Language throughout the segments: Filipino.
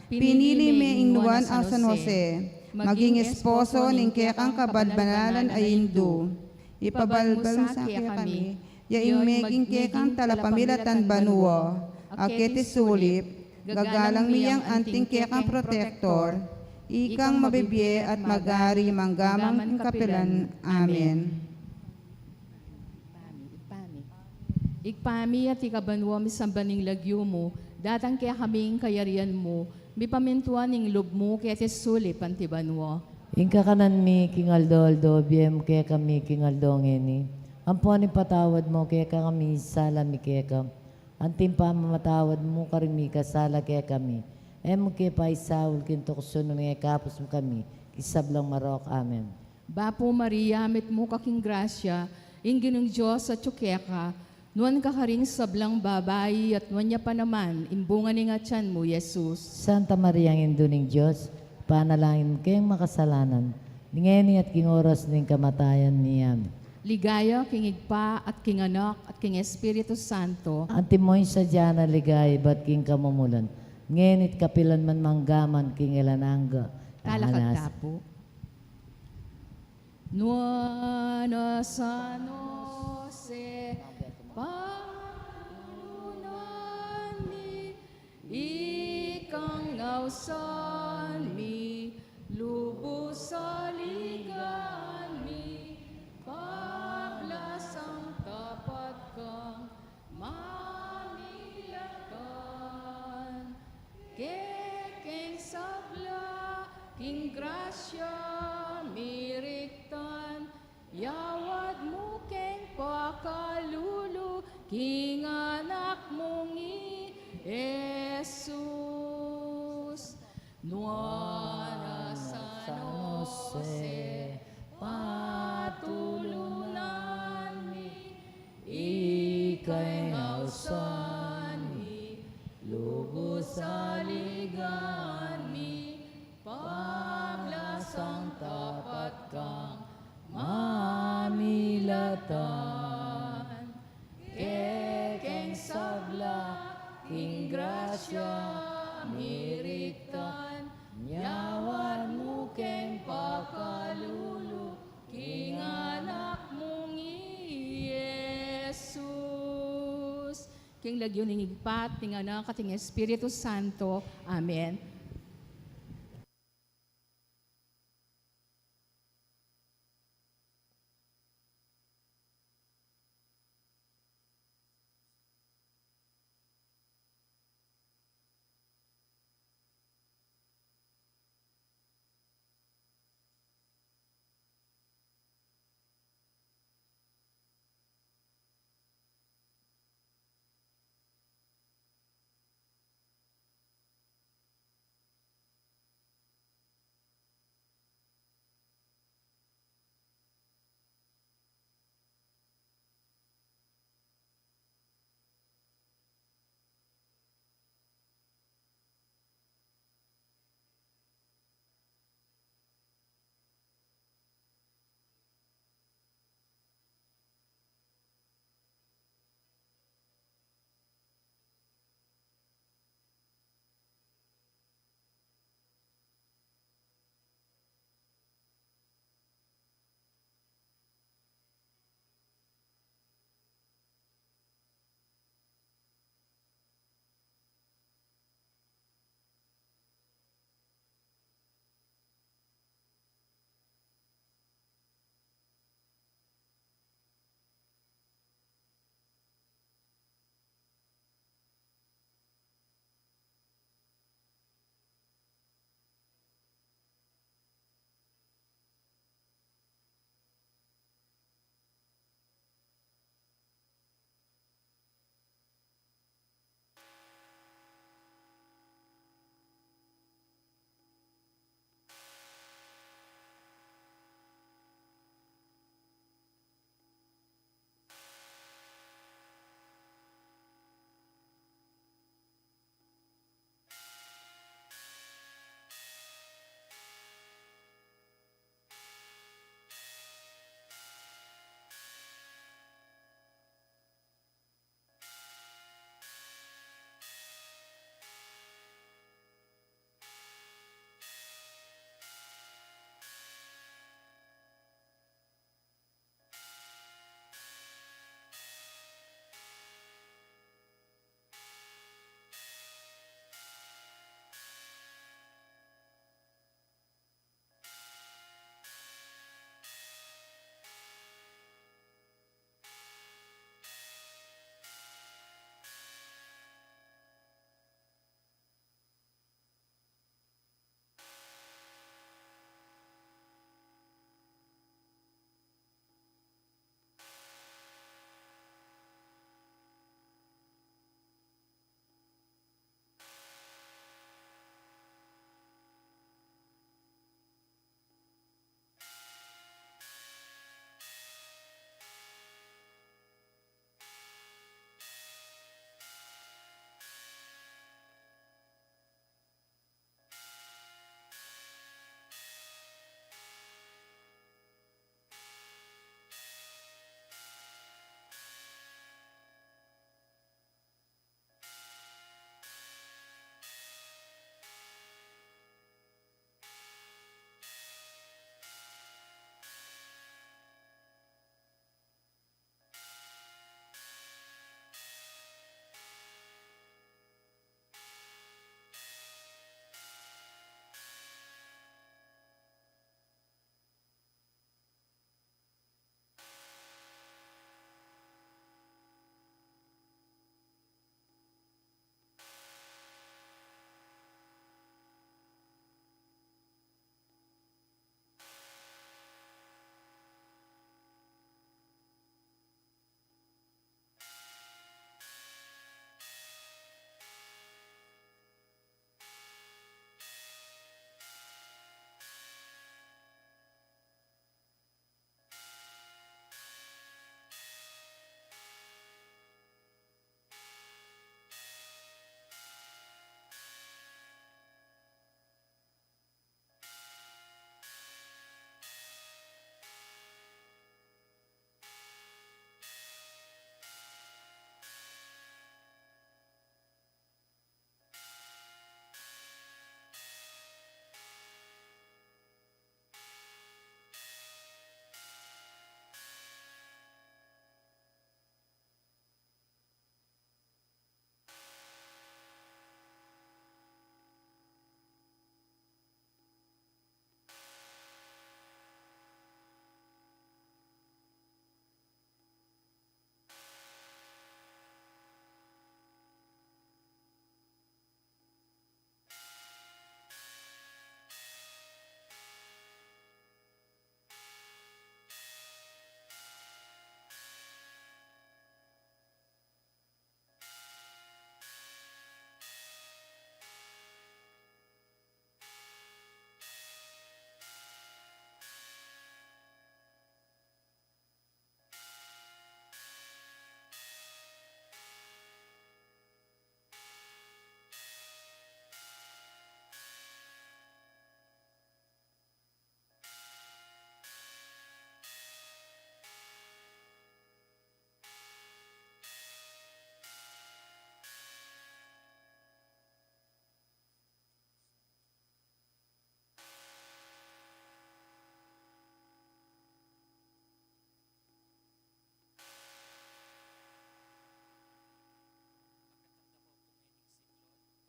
pinili mi ingnuan ang San Jose, maging esposo ning kekang kabadbanalan ay Hindu. Ipabalbal sa kaya kami, yaing meging kekang talapamilatan banua, aketi sulip, gagalang miyang anting kekang protektor, ikang mabibye at magari manggamang kapilan. Amen. Igpami at ikabanwa mi sambaning lagyo mo, datang kaya kaming kayarian mo, mi pamintuan ning loob mo kaya tisuli pantibanwa. Ingka kanan mi kingaldo-aldo, biyem kaya kami kingaldo ngeni. Ampuan patawad mo kaya kami sala mi kaya kam. Antim pa mamatawad mo karimi kasala kaya kami. Mo kaya pa isawul kinto kusuno nga kapos mo kami. Isablang marok. Amen. Bapo Maria, mit mo kaking grasya, ingginong Diyos at tsukeka, nuan kakaring sablang babayi at nuan niya pa naman, imbungan ni nga tiyan mo, Jesus. Santa Maria ang induning Diyos, panalangin kayong makasalanan, ngeni at king oras ning kamatayan niyam. Ligaya, king igpa at king anak at king Espiritu Santo. Antimoy sa dyan ligay, ba't king kamumulan, ngenit kapilan man manggaman king ilanangga. Talakagtapo. Nuana San Jose, Pangulunan mi, ikang nausan mi, lubos sa ligan mi, pablasang tapat kang mamilatan, kekeng sabla, king grasya, miriktan, yawad mo keng pakalulu, king anak mong Jesus. Nuana San Jose, patulunan mi, ikay ngausan mi, lubos sa ligan mi, pamlasang tapat kang mamilatan, kekeng sabla, king grasya, miriktan, nyawad mo keng pakalulu, king anak mong Jesus. King lagyo ning igpat, ting anak at ting Espiritu Santo. Amen.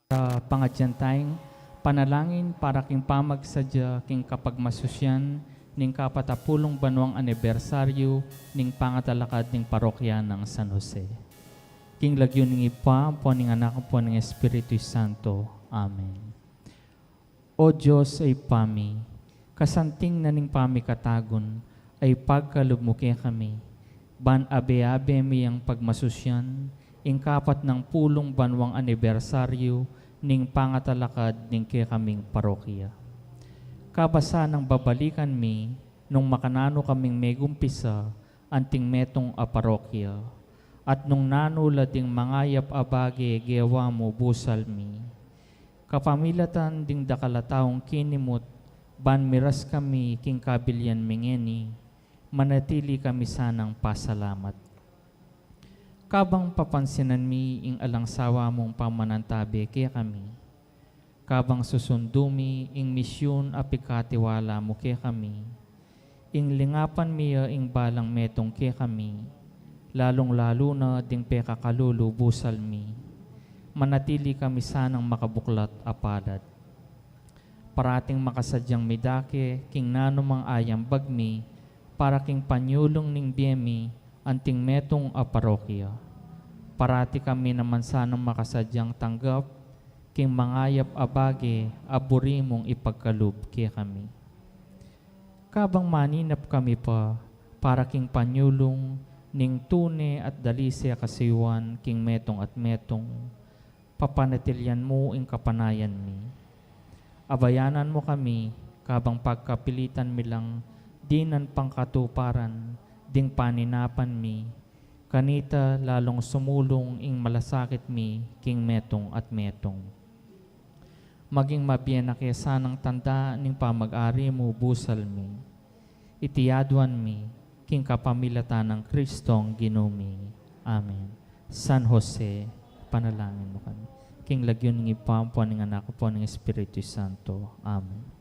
Sa pangadyantayng panalangin para king pamagsadya king kapagmasusyan ning kapatapulong banwang anibersaryo ning pangatalakad ning parokya ng San Jose. King lagyo ning ipa, po ning anak po ning Espiritu Santo. Amen. O Diyos ay pami, kasanting na ning pami katagon, ay pagkalubmuke kami. Ban abe-abe miyang pagmasusyan, ing kapat ng pulong banwang anibersaryo, ning pangatalakad ning kaya kaming parokya. Kabasa ng babalikan mi, nung makanano kaming megumpisa, anting metong a parokya, at nung nanula ding mangayap abage gewa mo busal mi. Kapamilatan ding dakalataong kinimot, ban miras kami king kabilyan mingeni, manatili kami sanang pasalamat. Kabang papansinan mi ing alangsawa mong pamanantabi kaya kami, kabang susundumi ing misyon apikatiwala mo kaya kami, ing lingapan miya ing balang metong kaya kami, lalong-lalo na ding pekakalulu busal mi, manatili kami sanang makabuklat apalad. Parating makasadyang midake, king nanumang ayang bagmi, para king panyulong ning biyemi, anting metong a parokya. Parati kami naman sanang makasadyang tanggap, king mangayap abage, aburi mong ipagkalub kaya kami. Kabang maninap kami pa, para king panyulong, ning tune at dalise kasiwan, king metong at metong, papanatilyan mo ing kapanayan mi. Abayanan mo kami, kabang pagkapilitan mi lang, dinan pangkatuparan, ding paninapan mi, kanita lalong sumulong ing malasakit mi, king metong at metong. Maging mabiyan na kesa ng tanda ning pamag-ari mo busal mi, itiyaduan mi, king kapamilatan ng Kristong ginumi. Amen. San Jose, panalangin mo kami. King lagyon ng ipampo ng anak po ng Espiritu Santo. Amen.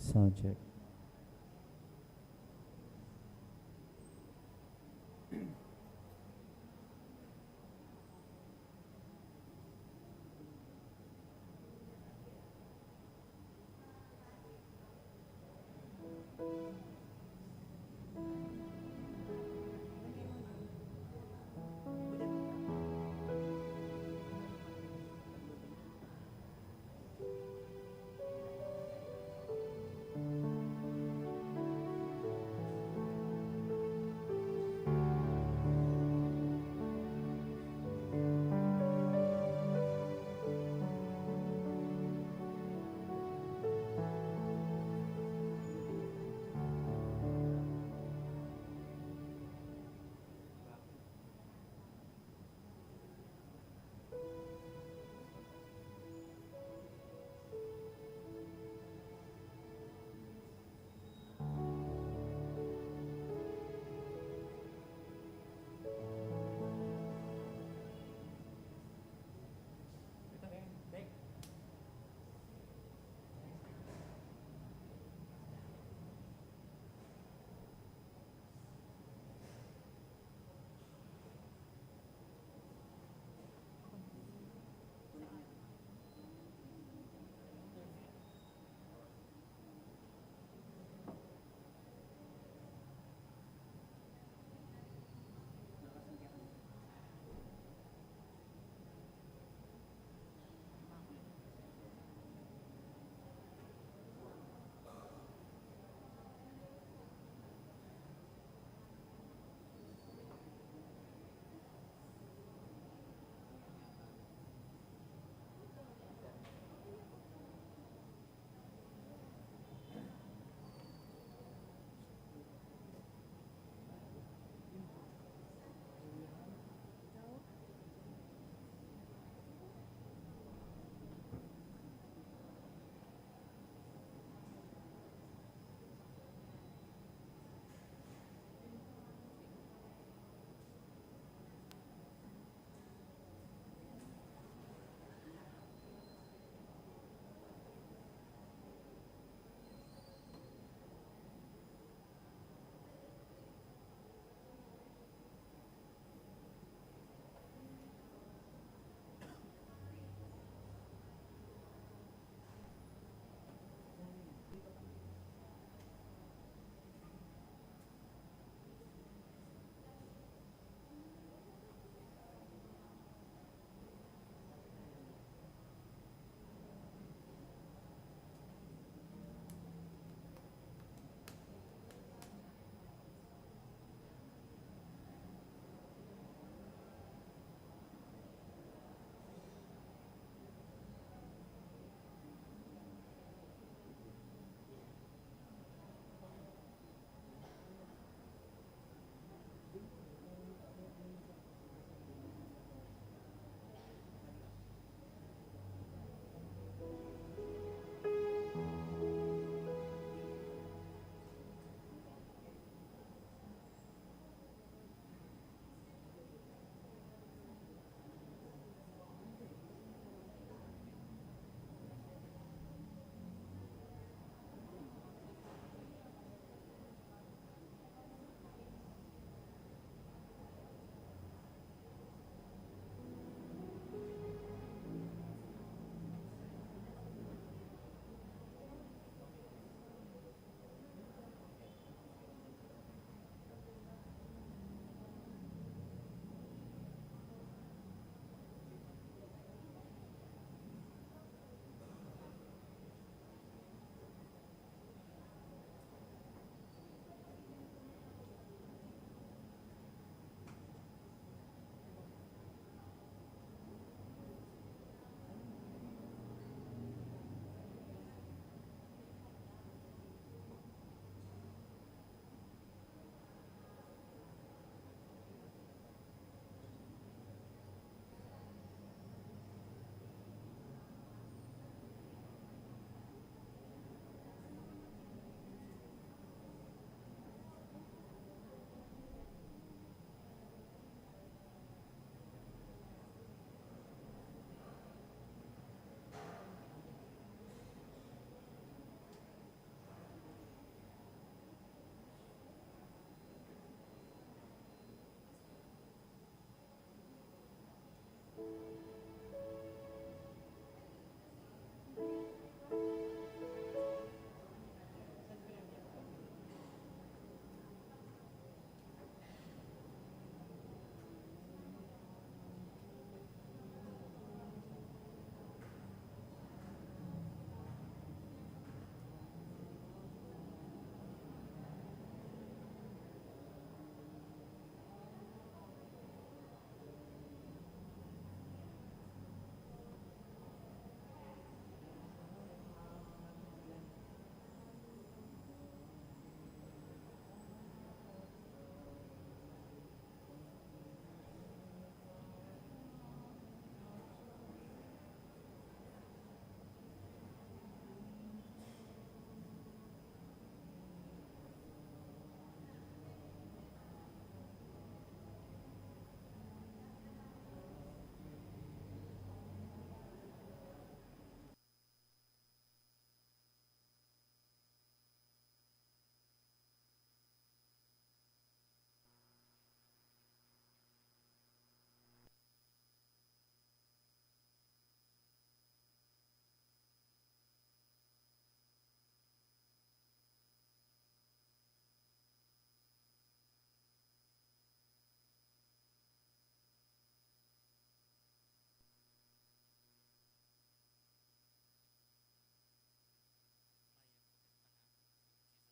Subject.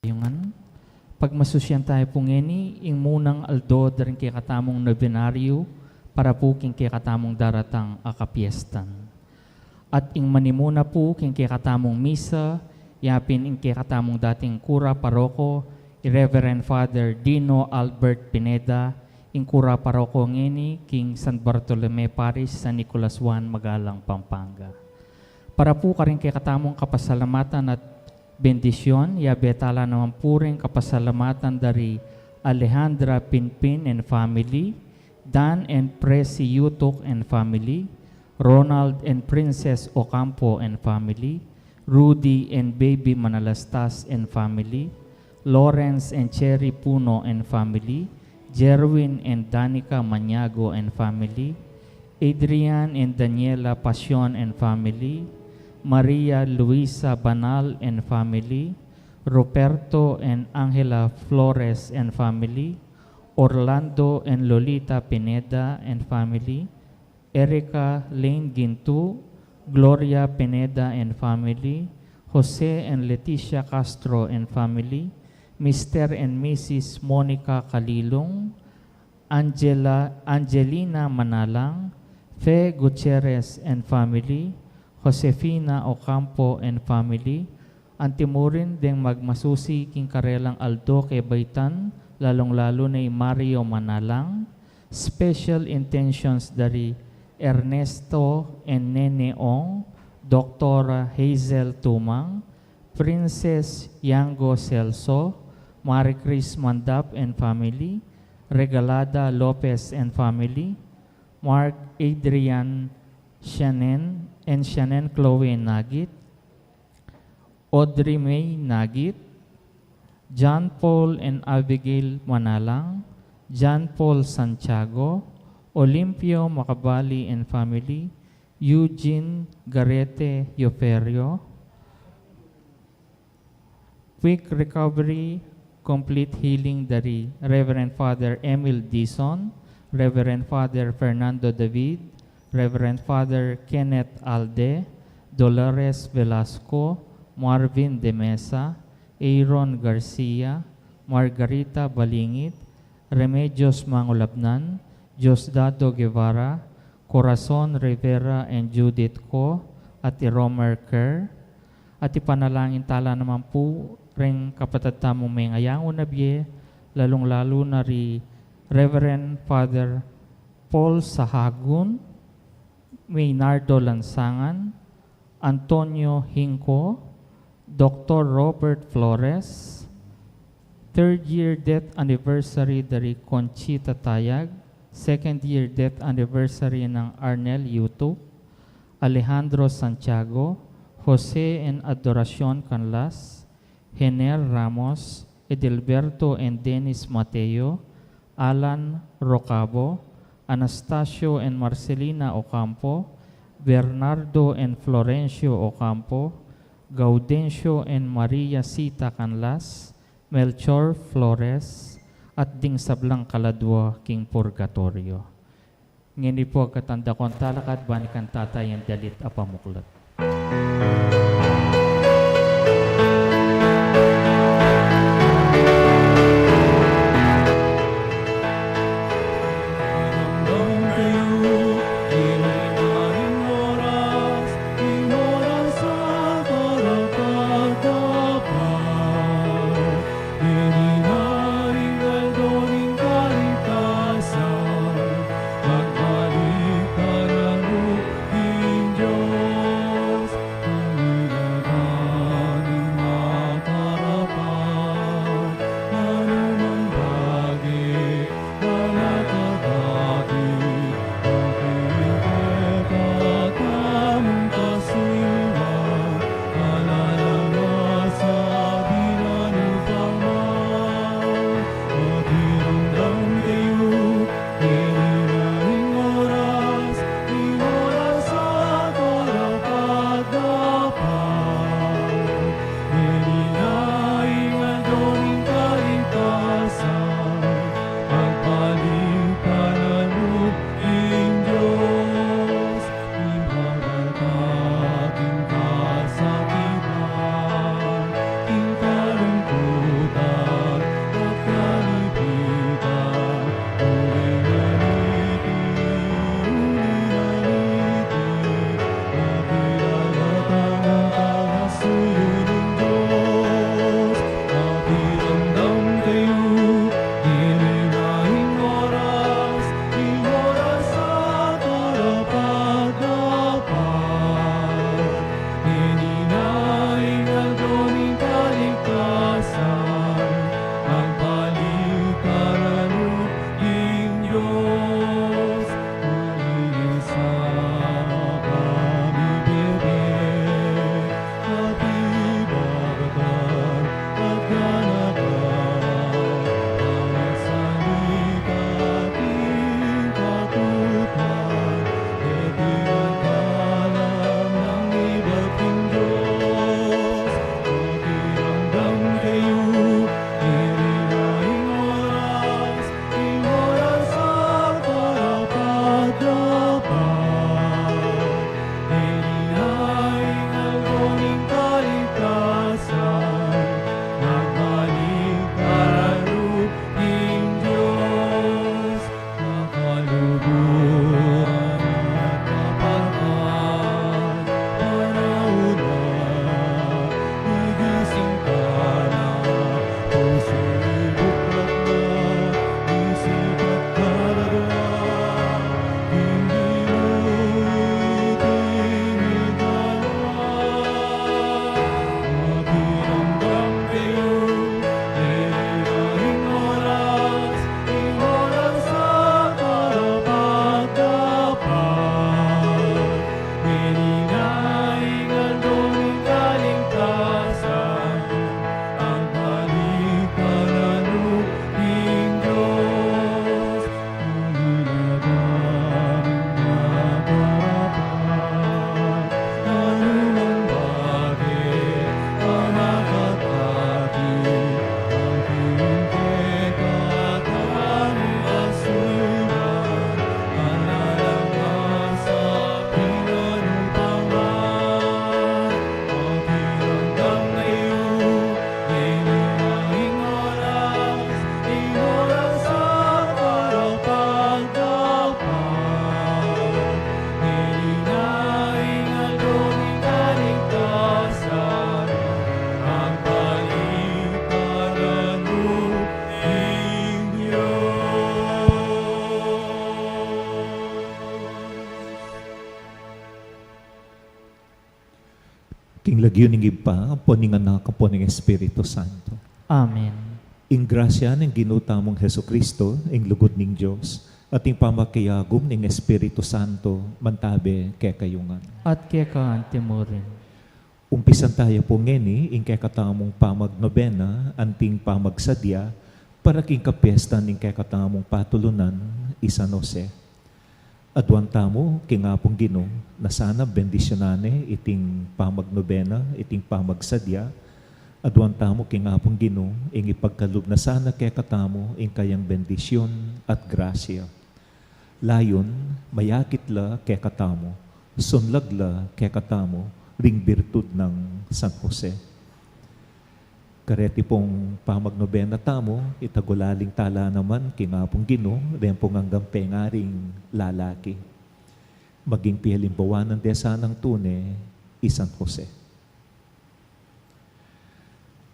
Yungan, pagmasusyan tayo po ngeni, ing munang aldo darin kay katamong nobenaryo, para po king kay katamong daratang akapiestan. At ing manimuna po king kay katamong misa, yapin ing kay katamong dating kura paroko, Reverend Father Dino Albert Pineda, ing kura paroko ngeni, king San Bartolome Parish, San Nicolas Juan, Magalang, Pampanga. Para po ka rin kay katamong kapasalamatan at bendisyon, yabetala naman po rin kapasalamatan dari Alejandra Pinpin and family, Dan and Presi Yutok and family, Ronald and Princess Ocampo and family, Rudy and Baby Manalastas and family, Lawrence and Cherry Puno and family, Jerwin and Danica Maniago and family, Adrian and Daniela Pasion and family, Maria Luisa Banal and family, Roberto and Angela Flores and family, Orlando and Lolita Pineda and family, Erica Lane Gintu, Gloria Pineda and family, Jose and Leticia Castro and family, Mr. and Mrs. Monica Kalilong, Angelina Manalang, Fe Gutierrez and family, Josefina Ocampo and family, antimurin deng magmasusi king karelang Aldo kay Baitan, lalong-lalo na Mario Manalang, special intentions dari Ernesto and Nene Ong, Dr. Hazel Tumang, Princess Yango Celso, Marie Chris Mandap and family, Regalada Lopez and family, Mark Adrian Shannon and Shannon Chloe Nagit, Audrey May Nagit, John Paul and Abigail Manalang, John Paul Santiago, Olimpio Macabali and family, Eugene Garete Yoferio, quick recovery, complete healing dari Reverend Father Emil Dison, Reverend Father Fernando David, Reverend Father Kenneth Alde, Dolores Velasco, Marvin De Mesa, Aaron Garcia, Margarita Balingit, Remedios Mangulabnan, Diosdado Guevara, Corazon Rivera and Judith Co, at Romer Kerr. At ipanalangin tala naman po ring kapatid tamong may ngayang unabye, lalong-lalo na ri Reverend Father Paul Sahagun, Maynardo Lansangan, Antonio Hinco, Dr. Robert Flores, third year death anniversary dari Conchita Tayag, second year death anniversary ng Arnel Yuto, Alejandro Santiago, Jose and Adoracion Canlas, Hener Ramos, Edilberto and Dennis Mateo, Alan Rocabo, Anastasio and Marcelina Ocampo, Bernardo and Florencio Ocampo, Gaudencio and Maria Sita Canlas, Melchor Flores, at ding sablang kaladwa king purgatorio. Ngini po katanda kon talakad banikan tatay ang dalit apamuklat. nagyuningib pa po ng anak po ng Espiritu Santo. Amen. Ing grasya ng ginutamong Heso Kristo, ing lugod ning Diyos, at ing pamakiyagom ning Espiritu Santo, mantabe kay kayungan. At keka timurin. Umpisan tayo po ngeni, ing kay katamong pamagnobena, anting pamagsadya, para king kapiesta ning kay katamong patulunan, San Jose. Adwan tamo, kingapong Ginoo, na sana bendisyonane iting pamagnobena, iting pamagsadya, adwan tamo kingapong Ginoo, ing ipagkalub na sana kay katamo, ing kayang bendisyon at grasya. Layon, mayakitla kay katamo, sunlagla kay katamo, ring birtud ng San Jose. Kareti pong pamagnobena tamo, itagulaling tala naman, kingapong Ginoo, rin pong hanggang pengaring lalaki. Maging pihalimbawan ng desanang tune, San Jose.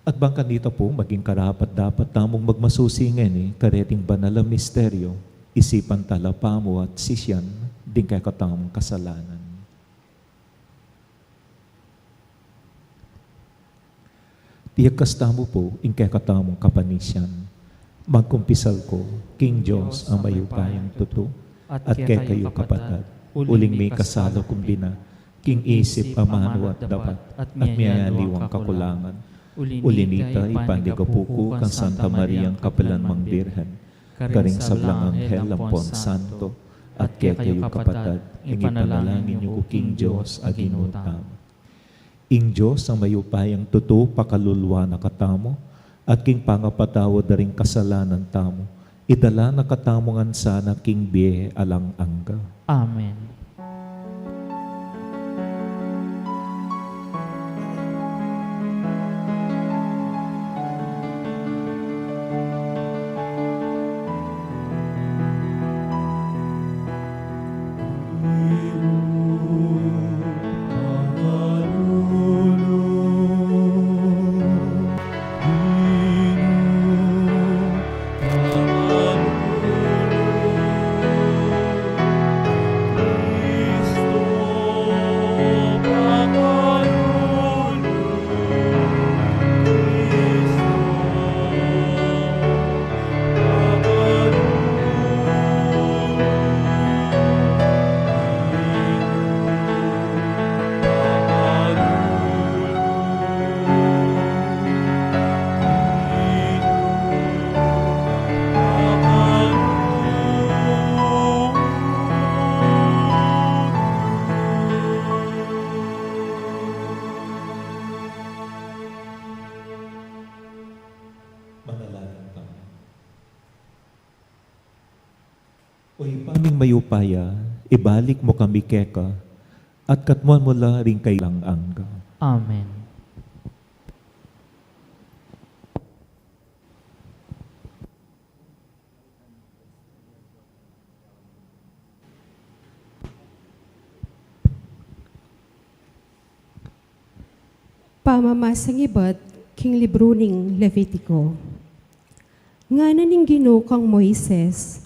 At bangka dito po, maging karapat dapat tamong magmasusingin kareting banal na misteryo, isipan talapa mo at sisyan, din kay katamong kasalanan. Tiyak kastamo po, ing kay katamong kapanisyan, magkumpisal ko, King Diyos ang mayupayang tuto, at kay kayo kapatad, uling may kasalo kumbina, King isip amano at dapat, at mayaliwang kakulangan, ulinita ipandigapuko kan Santa Mariang Kapelan Mang Birhen, karing sablang anghel lampon santo, at kay kayo kapatad, ing ipanalangin niyo ko King Diyos aginutam. Ing Diyos ang mayupayang tuto pakalulwa na katamo, at king pangapatawad na rin kasalanan tamo, idala na katamongan sana king biye alang angga. Amen. Manalangin ka. Oy, paming mayupaya, ibalik mo kami keka, at katmuan mo la rin kay lang angga. Amen. Pamamasang iba't king libro ning Levitico. Nga na ning Ginoo kang Moises,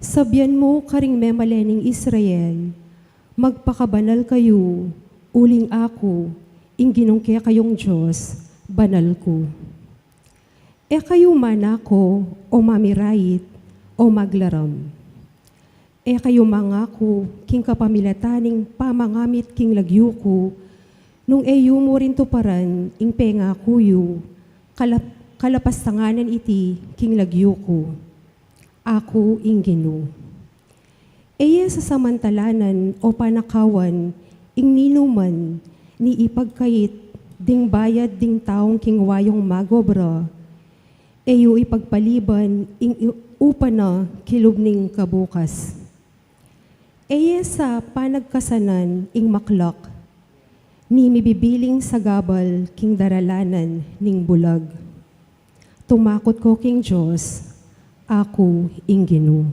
sabyan mo karing memalening Israel, magpakabanal kayo, uling ako, ing ginungkya kayong Diyos, banal ko. E kayo man ako, o mamirait, o maglaram. E kayo mangako, king kapamilataning pamangamit king lagyo ko, nung eyo mo rin tuparan, ing penga kuyo, kalapastanganan iti, king lagyo ko. Ako ing Ginoo. Eya sa samantalanan o panakawan, ing ninuman, ni ipagkait, ding bayad ding taong king wayong magobra, eyo ipagpaliban, ing upa na kilubning kabukas. Eya sa panagkasanan, ing maklak, ni mibibiling sa gabal king daralanan ning bulag. Tumakot ko king Diyos, ako ing Ginoo.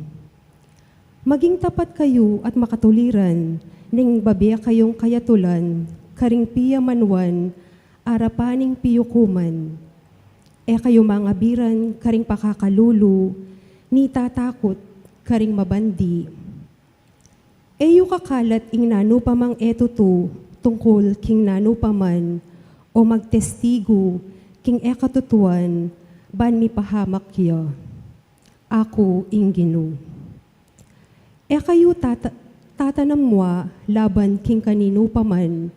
Maging tapat kayo at makatuliran, ning babiya kayong kayatulan, karing piya manwan, arapaning piyukuman. E kayo mga biran, karing pakakalulu, ni tatakot, karing mabandi. Eyo kakalat ing nano pamang etuto, tungkol king nano paman, o magtestigo king ekatutuan ban mi pahamak ya. Ako ing Ginoo. Kayo tatanam mo laban king kanino paman,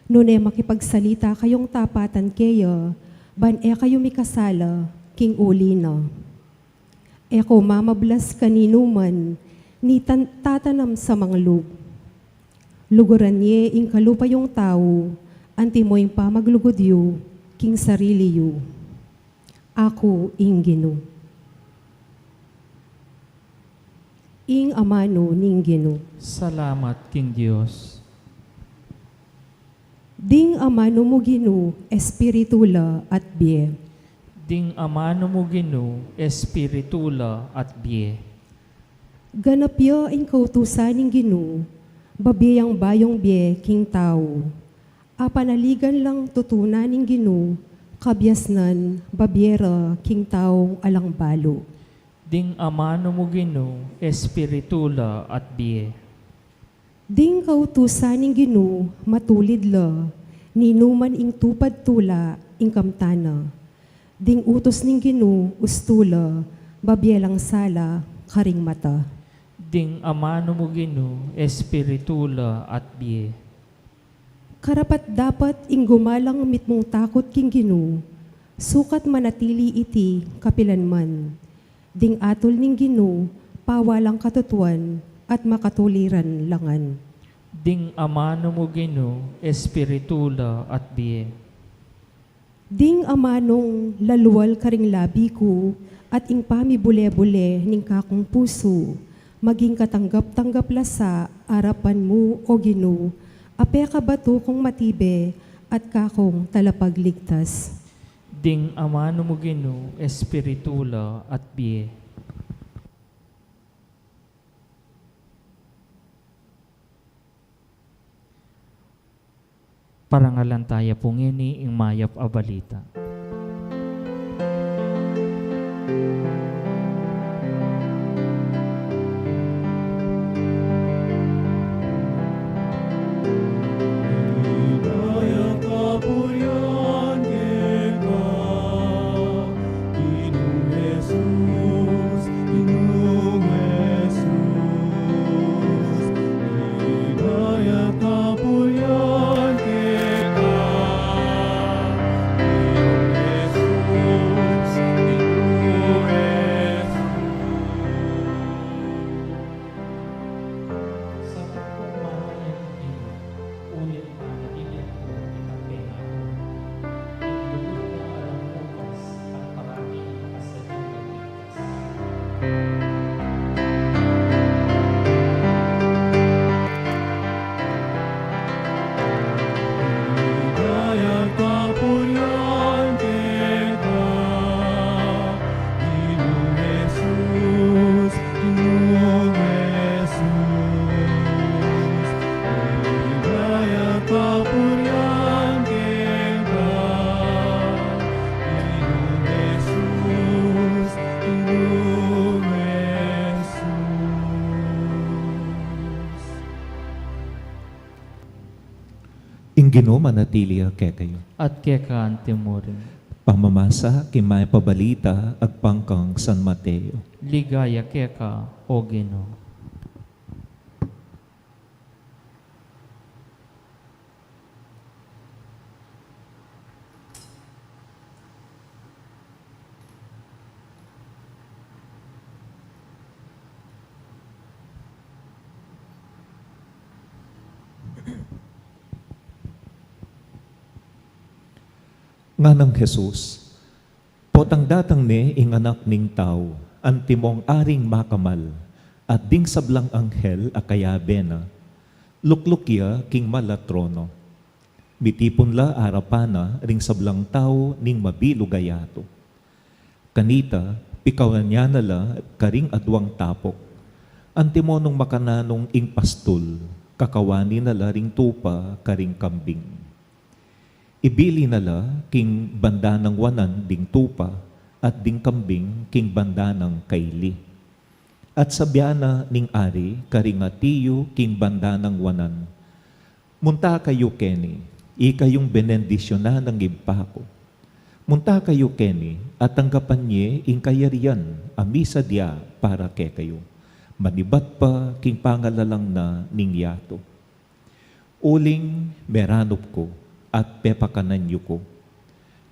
nune makipagsalita kayong tapatan kaya, ban kayo mikasala king uli na. Ko mamablas kanino man, ni tatanam sa manglug. Luguran niye ing kalupa yung tao, anti mo yung pamaglugod king sarili yu. Ako ing Ginoo. Ing amano ning Ginoo. Salamat, King Diyos. Ding amano mo Ginoo, espiritula at biye. Ding amano mo Ginoo, espiritula at biye. Ganap ya ing kautusan ning Ginoo, babiyang bayong biye king tao. Apanaligan lang tutunan ning Ginoo, kabyasnan babyera king taong alang balo. Ding amano mo Ginoo, espiritula at biye. Ding kautusan ning Ginoo, matulid la, ninuman ing tupad tula ing kamtana. Ding utos ning Ginoo, ustula, babyelang sala, karing mata. Ding amano mo Ginoo, espiritula at biye. Karapat dapat ing gumalang mitmong takot king Ginoo, sukat manatili iti kapilanman. Ding atol ning Ginoo, pawalang katutuan at makatuliran langan. Ding amano mo Ginoo, espiritula at biye. Ding amanong laluwal karing labi ko at ing pamibule-bule ning kakong puso, maging katanggap-tanggap la sa arapan mo o Ginoo, ape ka bato kong matibe at kakong talapagligtas. Ding amano mo Ginoo, espiritula at biye. Parangalan tayo pungini ing mayap a balita. Ing Ginoo manatili kay kayo. At kekaan timurin. Pamamasa kimay pabalita ag pangkang San Mateo. Ligaya keka, o Ginoo. Nga ng Jesus, potang datang ni ing anak ning tao, antimong aring makamal, at ding sablang anghel akayabe na, luklukya king malatrono. Mitipon la arapana ring sablang tao ning mabilugayato. Kanita, pikawan niya nala karing adwang tapok, antimonong makananong ing pastul, kakawani nala ring tupa karing kambing. Ibili nala king banda ng wanan ding tupa at ding kambing king banda ng kaili. At sabyana ning ari karingatiyo king banda ng wanan. Munta kayo keni, Ikayong benendisyonan ng impako. Munta kayo, Kenny, at tanggapan niya ing kayarian, amisa dia para ke kayo. Manibat pa king pangalalang na ningyato. Uling meranop ko at pepakanan niyo ko.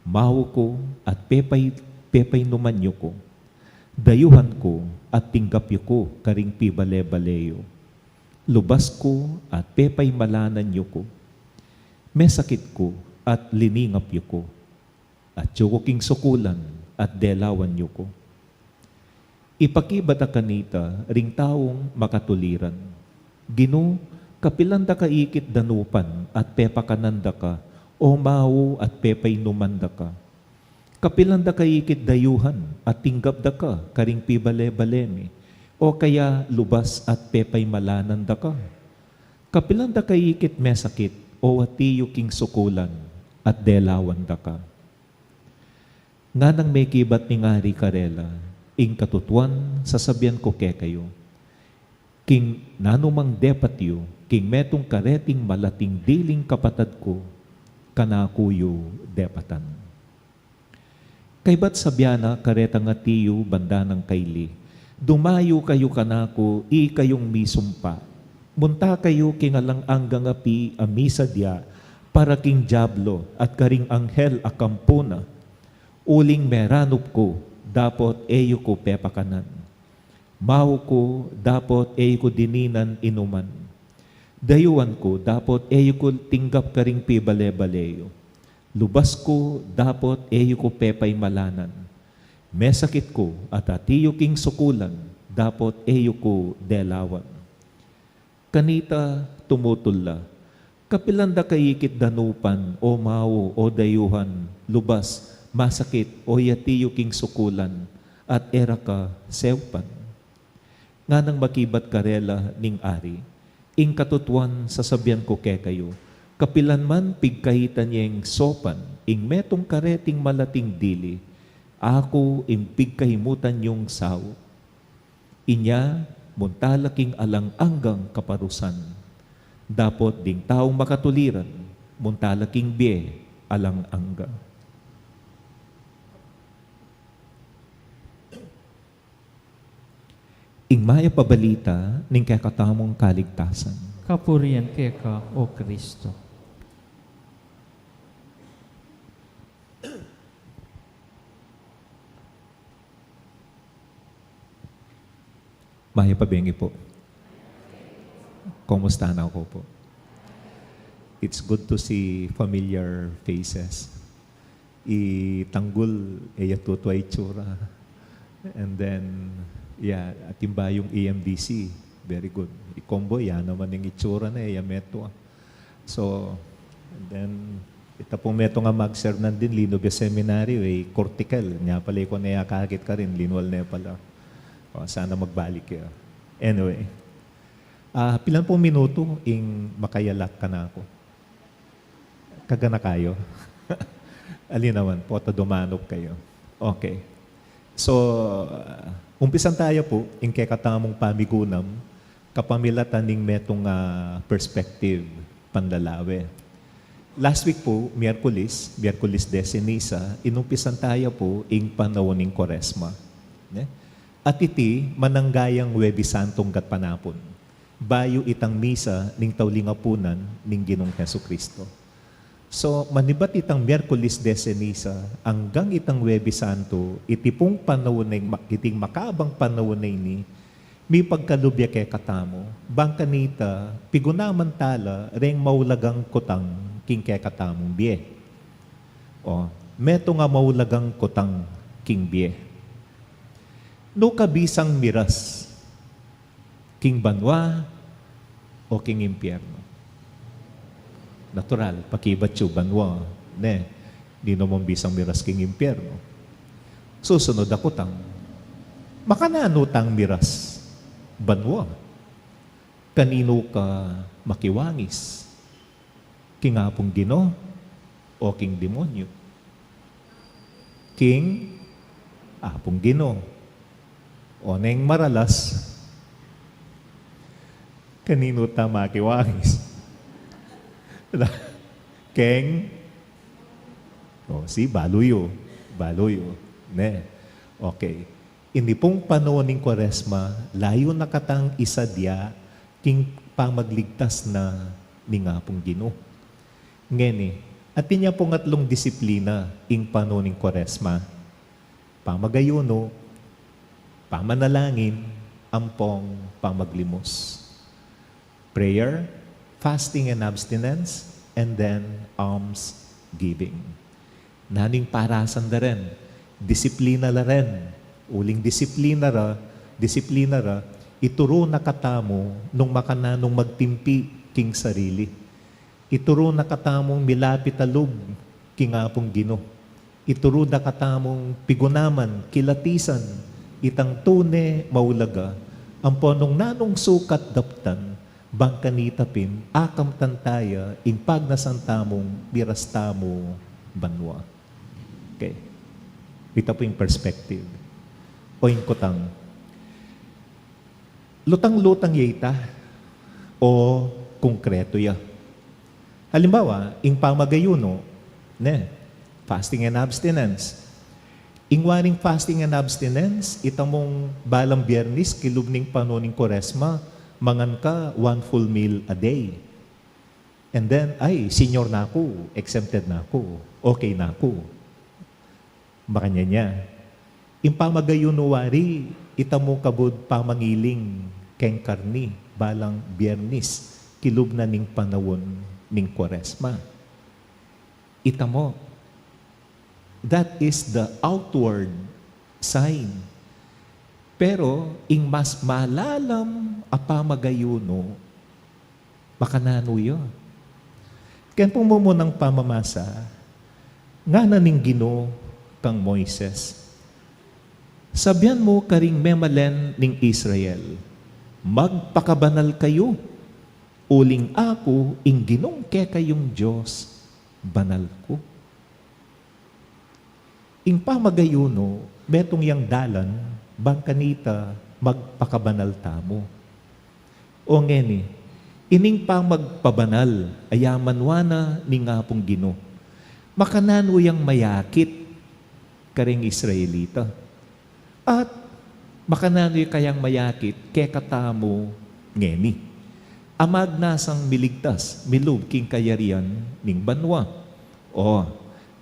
Maho ko at pepay numan niyo ko. Dayuhan ko at tinggap yu ko karing pibale-baleyo. Lubas ko at pepay malanan yu ko. May sakit ko at liningap yu ko. At yu ko king sukulan at delawan yu ko. Ipakibata kanita ring taong makatuliran. Gino, kapilanda ka ikit danupan at pepakananda ka, o mao at pepay numanda ka. Kapilanda ka ikit dayuhan at tinggap da ka karing pibale-baleme, o kaya lubas at pepay malananda ka. Kapilanda ka ikit mesakit, o atiyo king sukulan at delawan da ka. Nga nang may kibat ni Ngari Karela, ing katutuan sasabihan ko ke kayo, king nanumang depatyo, king metong kareting malating diling kapatad ko, kanakuyo depatan. Kay ba't sabyana kareta nga tiyo banda ng kaili, dumayo kayo kanako, kayong misumpa, munta kayo kingalang anggang api amisa dia, para king diablo at karing anghel akampuna, uling meranop ko, dapot eyo ko pepakanan. Maho ko, dapot eyo ko dininan inuman. Dayuan ko, dapot eyo ko tinggap karing pibale-baleyo. Lubas ko, dapot eyo ko pepay malanan. Mesakit ko, at atiyo king sukulan, dapot eyo ko delawan. Kanita tumutula, kapilanda kayikit danupan, o mao, o dayuhan, lubas, masakit, o yatiyo king sukulan, at era ka sewpan. Nga nang makibat karela ning ari, ing katutuan sasabihan ko ke kayo, kapilan man pigkahitan niyang sopan, ing metong kareting malating dili, ako ing pigkahimutan yung saw. Inya, muntalaking alang-anggang kaparusan. Dapot ding taong makatuliran, muntalaking bie alang-angga. Ing maya pabalita ning kakatamong kaligtasan. Kapurian keka, O Kristo. Maya pabengi po. Kumusta na ako po? It's good to see familiar faces. Itanggol, tuto ay tsura. And then, yeah, atimba yung EMDC. Very good. I-combo, yan naman yung itsura na meto. So, and then, ita po meto nga mag-serve nandin, linog yung seminary, cortical. Nga pala ko na kakit ka rin, linwal na pala. O, sana magbalik kayo. Anyway, pilan pong minuto ing makayalat ka na ako. Kagana kayo. Alin naman po, dumanok kayo. Okay. So, umpisan tayo po, ing kekatamong pamigunam, kapamilatan ning metong perspective pandalawe. Last week po, Miyerkules 19, inumpisan tayo po ing panahon ning Koresma. At iti, mananggayang Huwebes Santong gat panapon. Bayo itang misa ning tawlingapunan ning Ginong Hesukristo. So, manibat itang Miyerkules 19 hanggang itang Huwebes Santo, itipong panahon na iting makabang panahon na ini, may pagkalubya kay katamo, bang kanita, pigunaman tala, reng maulagang kutang, king kay katamong biye. O, meto nga maulagang kutang, king biye. No kabisang miras, king banwa, o king impyerno. Natural, pakibat yung banwa, di naman bisang miras king impyerno. Susunod ako tang, makananutang miras, banwa. Kanino ka makiwangis? King apong Gino o king demonyo? King apong Gino. O neng maralas, kanino ta makiwangis? Keng? Si Baluyo. Baluyo. Ne. Okay. Ini pong panahon ng Kwaresma, layo nakatang isadya, king pamagligtas na ni nga pong Ginoo. Ngeni, at niya pong atlong disiplina ing panahon ng Kwaresma. Pamagayuno, pamanalangin, ampong pamaglimos. Prayer, fasting and abstinence, and then alms giving. Naning parasan da rin, disiplina la rin, uling disiplina ra, ituro na katamo nung makananong magtimpi king sarili. Ituro na katamong milapit alub king apong Ginoo. Ituro na katamong pigunaman, kilatisan, itang tune maulaga, ang ponong nanong sukat daptan, bangkanitapin, akam tantaya, impag na santamong birastamo banwa. Okay. Ito po yung perspective. O yung kutang. Lutang-lutang yita o konkreto ya. Halimbawa, ing pamagayuno, fasting and abstinence. Ing waring fasting and abstinence, itamong balang Biyernes, kilubning panoning Kwaresma, mangan ka 1 full meal a day. And then, senior na ako, exempted na ako, okay na ako. Makanya niya. Ing pamagayuno wari, itamo kabud pamangiling keng karni, balang Biyernes, kilub na ning panawon ning Kwaresma. Itamo. That is the outward sign. Pero, ing mas malalam a pamagayuno, makanano yun. Kaya po mo munang pamamasa, nga na ning Ginoo kang Moises. Sabyan mo karing memalen ning Israel, magpakabanal kayo, uling ako ing Ginong ke kayong Diyos, banal ko. Ing pamagayuno, betong yang dalan, bangkanita, magpakabanal tamo. O ngeni, ining pamagpabanal, ayaman wana ni nga pong Ginoo. Makanano yang mayakit, karing Israelita. At makanano yung kayang mayakit, kekatamo ngeni. Amag nasang miligtas, milub king kayarian ning banwa. O,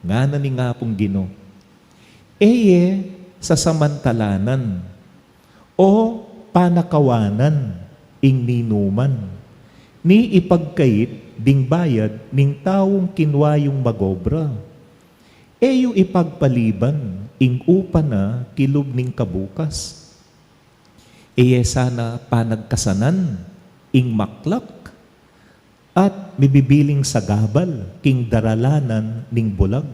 nga na ni nga pong Ginoo. Eye, sa samantalanan, o panakawanan, ing ninuman, ni ipagkait, ding bayad, ning taong kinwayong magobra. Eyo ipagpaliban, ing upa na kilub ning kabukas. Eye sana panagkasanan, ing maklak, at mibibiling sa gabal, king daralanan ning bulag.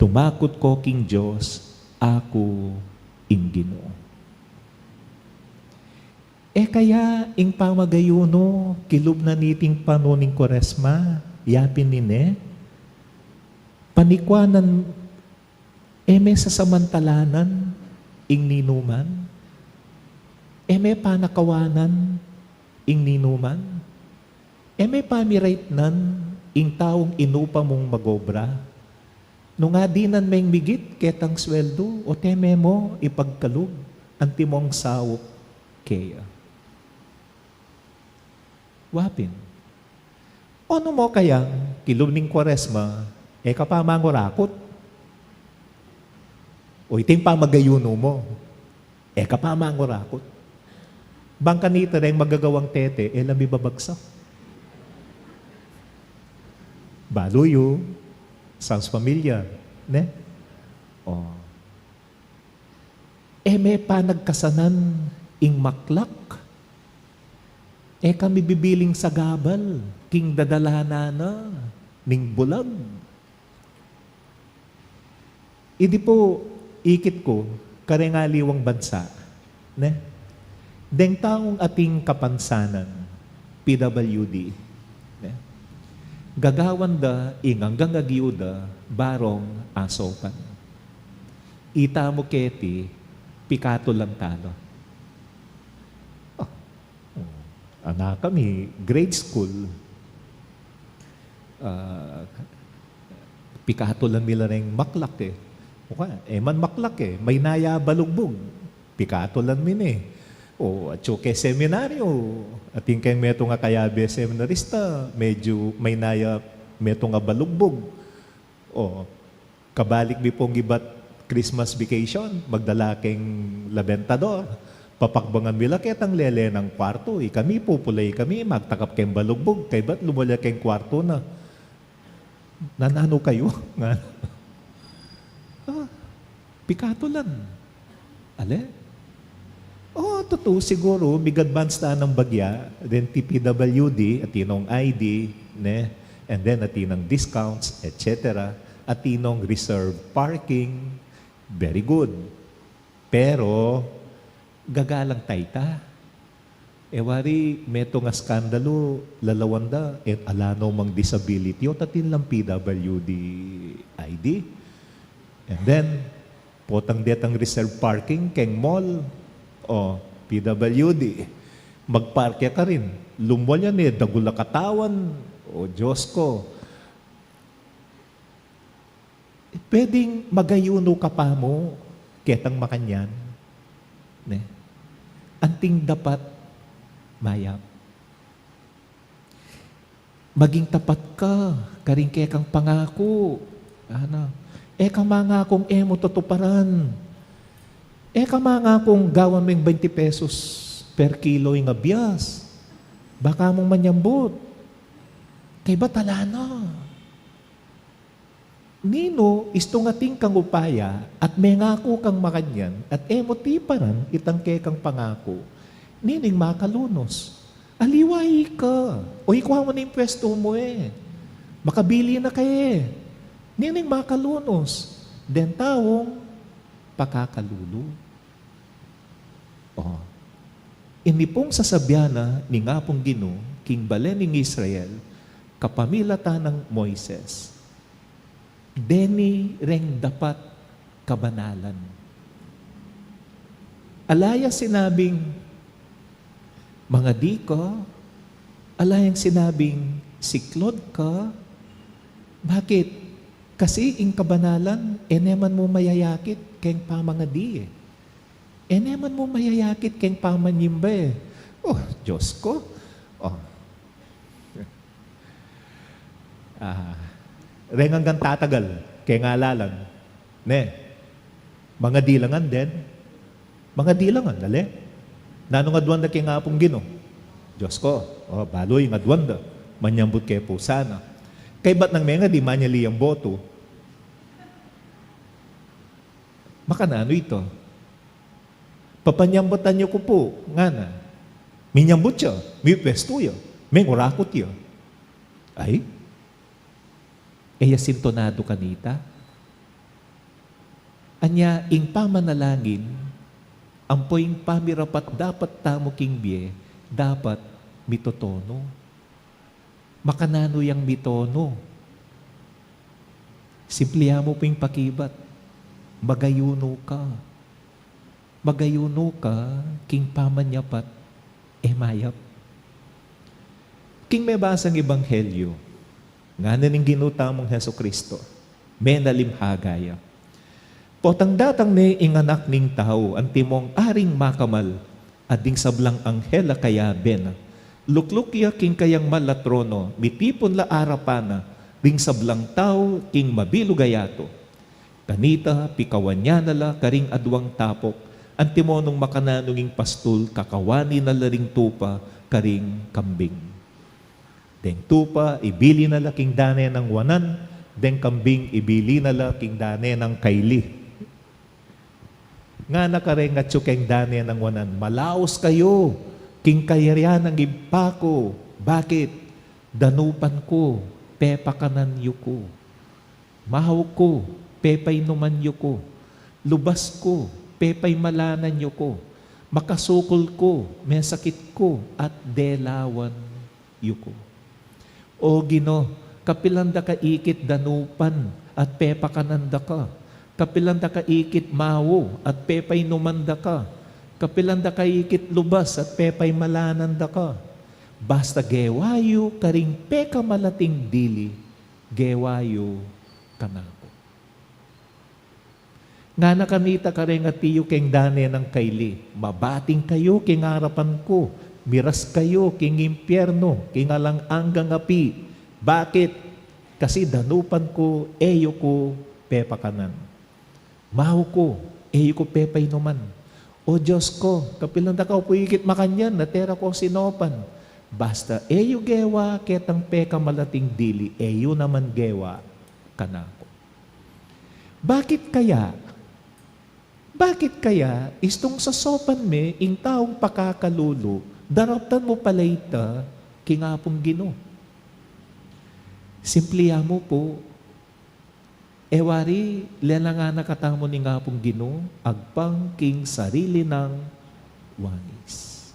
Tumakot ko king Diyos, ako ing Ginoo. Kaya ing pamagayuno, kilub na niting panuning Kwaresma, yapin nine, panikwanan, may sasamantalanan, ing ninuman, may panakawanan, ing ninuman, may pamiraitnan, ing taong inupa mong magobra, nung nga dinan may migit, ketang sweldo, o teme mo, ipagkalug, antimong sawok, kaya. Wapin. Ano mo kayang kilub ning Kwaresma, kapamangurakot? O iting pamagayuno mo, kapamangurakot. Bangkanita rin magagawang tete, lami babagsak. Baluyo, sans pamilya, ne? O. May panagkasanan, ing maklak. Kami bibiling sa gabal, king dadalhanana, ning bulag. Idi po, ikit ko, karengaliwang bansa, ne? Deng taong ating kapansanan, PWD, ne? Gagawan da, hanggang agiuda, barong asopan. Ita mo keti, pikato lang talo. Anak kami, grade school. ah, pikatulan nila ng maklak eh. Man maklak eh, may naya balugbog. Pikatulan min eh. O, at ke seminaryo, at yung kay meto nga kayabe seminarista, medyo may naya meto nga balugbog. O, kabalik mi pong gibat Christmas vacation, magdala keng labentador. Papakbangan mila ketang lele ng kwarto. Kami pupulay kami, magtakap keng balugbog. Kay ba't lumala keng kwarto na? Nanano kayo? Pikatulan. Ale? Totoo siguro, big advance na ng bagya, then TPWD, at tinong ID, ne? And then at tinong discounts, etc. At tinong reserve parking, very good. Pero, gagalang tayta. Wari, meto nga skandalo, lalawanda, at alano mang disability, o tatin lang PWD ID. And then, potang detang reserve parking, keng mall, o PWD, magparkya ka rin. Lumwal yan eh, dagula katawan, o Diyos ko. Pwedeng magayuno ka pa mo, ketang makanyan. Ne? Anting dapat mayap. Maging tapat ka, karing kekang pangako. Kang mangakong emo tutuparan. Kang mangakong gawan mong 20 pesos per kilo yung abiyas. Baka mong manyambot. Kay ba talana? Nino, isto nga ting kang upaya at may ngako kang makanyan at emotiparan itang kekang pangako. Nining makalunos. Aliway ka. O ikuha mo na yung pwesto mo eh. Makabili na kayo. Nining makalunos. Den tawong pakakalulu. Ini pong sasabyana ni nga pong Ginoo, king balen ng Israel, kapamilata ng Moises. Deni reng dapat kabanalan. Alaya sinabing, mga di ka, alayang sinabing, siklod ka. Bakit? Kasi ing kabanalan, eneman mo mayayakit keng pamangadi eh. Eneman mo mayayakit keng pamanyimba eh. Diyos ko. Rengang gan tatagal, keng ngalalan. Ne, mga dilangan din. Mga dilangan, dali. Nano nga duwanda keng ngapong Ginoo? Diyos ko, baloy nga duwanda. Manyambut kay po sana. Kay ba't nang mga di manyali ang boto? Makanano ito? Papanyambutan niyo ko po, nga na. Minyambut siya, may pwesto yun, may ngurakot yun. Ay, sintonado kanita. Anya, ing pamanalangin, ang poing pamirapat dapat tamo king biye, dapat mitotono. Makanano yang mitono. Simplihan mo po yung pakibat. Magayuno ka. Magayuno ka, king pamanyapat, mayap. King may basang ebanghelyo, nga na ning ginutamong Heso Kristo, may nalimhagaya. Potang datang ni inganak ning tao, ang timong aring makamal, ading sablang anghela kaya bena. Luklukya king kayang malatrono, mitipon la arapana, ring sablang tao king mabilugayato. Kanita, pikawanya nala, karing adwang tapok, ang timonong makananunging pastul, kakawani na laring tupa, karing kambing. Deng tupa, ibili na laking dane ng wanan, deng kambing, ibili na laking dane ng kaili. Nga nakareng at tsukeng dane ng wanan, malaos kayo, king kayarian ng impako. Bakit? Danupan ko, pepakanan yu ko. Mahaw ko, pepay numan yu ko. Lubas ko, pepay malanan yu ko. Makasukol ko, may sakit ko, at delawan yu ko. O Gino, kapilanda ka ikit danupan, at pepakananda ka. Kapilanda ka ikit mawo, at pepay numanda ka. Kapilanda ka ikit lubas, at pepay malananda ka. Basta gewayo karing peka malating dili, gewayo kanako. Nga nakamita ka rin at tiyo keng dane ng kaili, mabating kayo king harapan ko, miras kayo king impyerno, king alang anggang api. Bakit? Kasi danupan ko, eyo ko, pepakanan. Maho ko, eyo ko pepay naman. O Diyos ko, kapilang da ka upuyikit makanyan, natera ko sinopan. Basta eyo gewa, ketang peka malating dili, eyo naman gewa, kanako. Bakit kaya? Bakit kaya, istong sa sopan me, ing taong pakakalulo, daraptan mo pala ita, kingapong Gino. Simpliya mo po, ewari, lela nga nakatamo ni ngapong Gino, agpang king sarili ng wangis.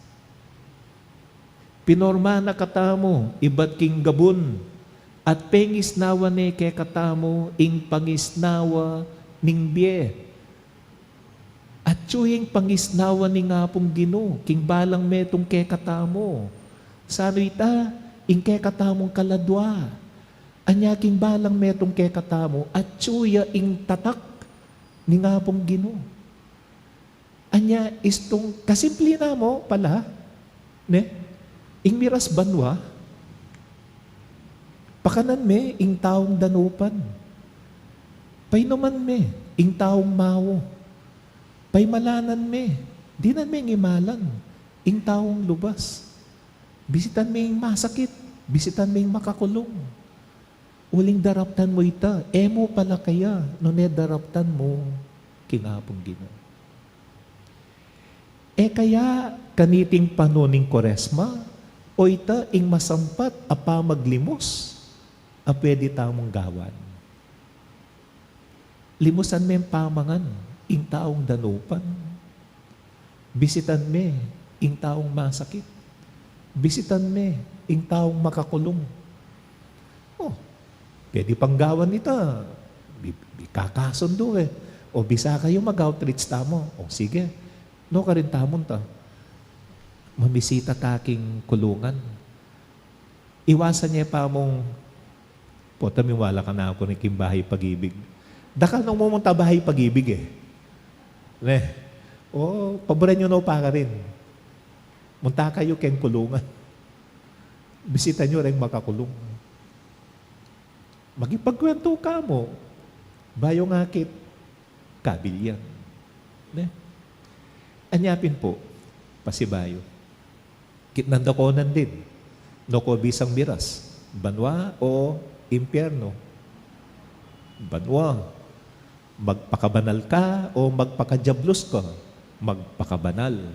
Pinorma na katamo, iba't king gabun, at pengisnawa ne ke katamo, ing pangisnawa ning biye. At tsuyeng pangisnawa ni ngapong Gino, king balang metong ke katamo. Sano ita, ing ke katamong kaladwa. Anya king balang metong ke katamo, at tsuya ing tatak ni ngapong Gino. Anya istong, kasimple na mo pala, ne? Ing miras banwa, pakanan me, ing taong danupan. Painuman me, ing taong mawo. Paimalanan me, di na me ngimalan, ing taong lubas. Bisitan me ing masakit, bisitan me ing makakulong. Uling daraptan mo ita, emo pala kaya, no ne daraptan mo, kinapong Gino. Kaya, kaniting panuning Koresma, o ita ing masampat apa maglimos, a pwede tamong gawan. Limusan me pamangan, ing taong danupan. Bisitan me, ing taong masakit. Bisitan me, ing taong makakulong. Oh, pwede pang gawan ita. Kakasundo eh. O bisa kayo mag-outreach tamo. O sige, no ka rin tamon ta. Mamisita taking kulungan. Iwasan niya pa mong, po, tamiwala ka na ako ni Kimbahay Pag-ibig. Daka nung mumunta bahay Pag-ibig eh. Ne? O, paboran nyo na pa ka rin. Munta kayo keng kulungan. Bisita nyo rin makakulong. Magipagkwento ka mo, bayo ngakit, kabilyan. Ne? Anyapin po, pasibayo. Kitnandakonan din, no ko bisang miras, banwa o impyerno. Banwa. Magpakabanal ka o magpakajablos ka, magpakabanal.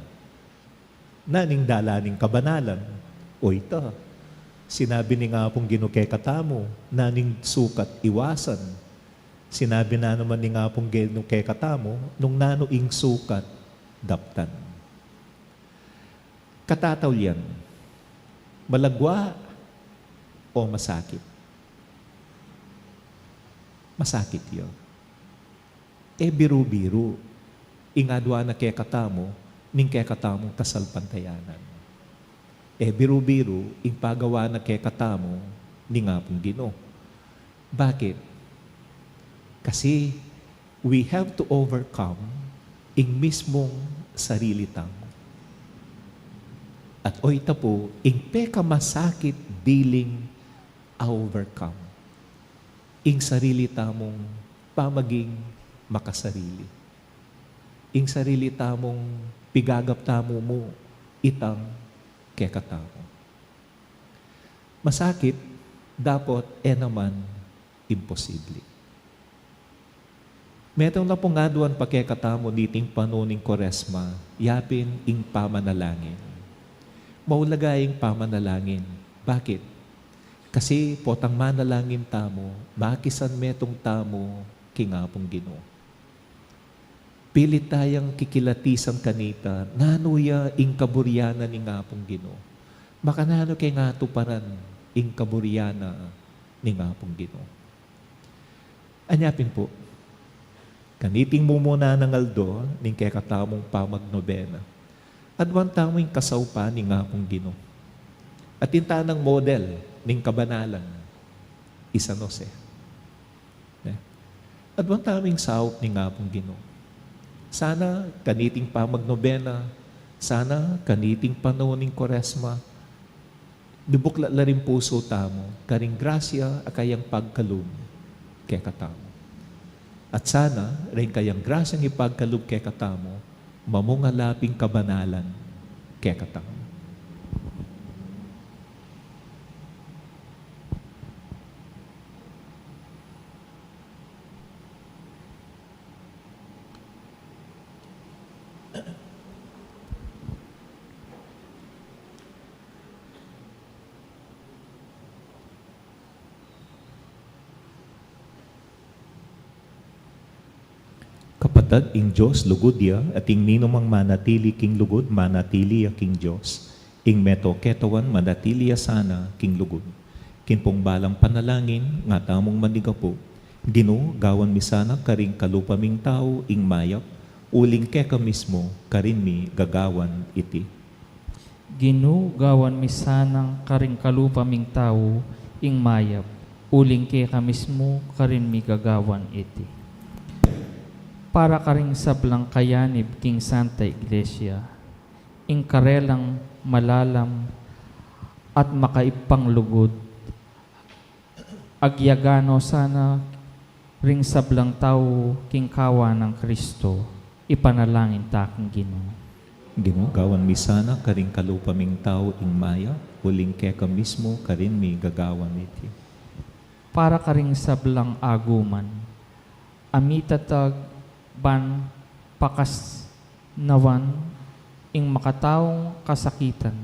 Naning dalaning kabanalan, o ita, sinabi ni nga pong Gino ke katamo, naning sukat iwasan. Sinabi na naman ni nga pong Gino ke katamo, nung nanuing sukat, daptan. Katataw yan, malagwa o masakit? Masakit yun. Biru-biru, ingadwa na kaya katamo, ning kaya katamong kasalpantayanan. Biru-biru, ing pagawa na kaya katamo, ning nga pong Gino. Bakit? Kasi we have to overcome ing mismong sarili tamo. At o ita po, ing peka masakit diling overcome. Ing sarili tamong pamaging makasarili. Ing sarili tamong pigagap tamo mo, itang kekatamo. Masakit, dapat naman imposible. Metong na pong aduan pakekatamo diting panuning Koresma, yapin ing pamanalangin. Maulagaying pamanalangin. Bakit? Kasi potang manalangin tamo, makisan metong tamo, kingapong Gino. Pilit tayang kikilatisan kanita, nanuya ing kaburyana ni ngapong Gino. Baka nano kay nga tuparan ing kaburyana ni ngapong Gino. Anyapin po, kaniting mo muna ng aldo, ning kay katamong pamagnobena. Adwan tamong kasawpa ni ngapong Gino. At tinta ng model ning kabanalan. San Jose. At bang taming saop ni nga pong Ginoo. Sana kaniting pa magnobena, sana kaniting panahon ng Koresma, dubukla la rin puso tamo, karing grasya akayang pagkalub kay katamo. At sana rin kayang grasyang ipagkalub kay katamo, mamungalaping kabanalan kay katamo. Kapatad, ing Diyos, lugod ya, at ing ninumang manatili king lugod, manatili ya king Diyos. Ing meto ketawan, manatili ya sana king lugod. Kinpong balang panalangin, nga tamong manigapo. Ginoo, gawan mi sana karing kalupaming tao, ing mayap, uling keka mismo, karin mi gagawan iti. Ginoo, gawan mi sanang karing kalupaming tao, ing mayap, uling keka mismo, karin mi gagawan iti. Para karing sablang kayanib king Santa Iglesia, ing karelang malalam at makaipang lugod, agyagano sana ring sablang tao king kawa ng Kristo, ipanalangin taking Ginoo. Ginoo, gawan mi sana karing kalupaming tao, ing mayap, uling keka mismo, karin mi gagawan iti. Para karing sablang aguman, amitatag ban pakas nawan ing makataong kasakitan,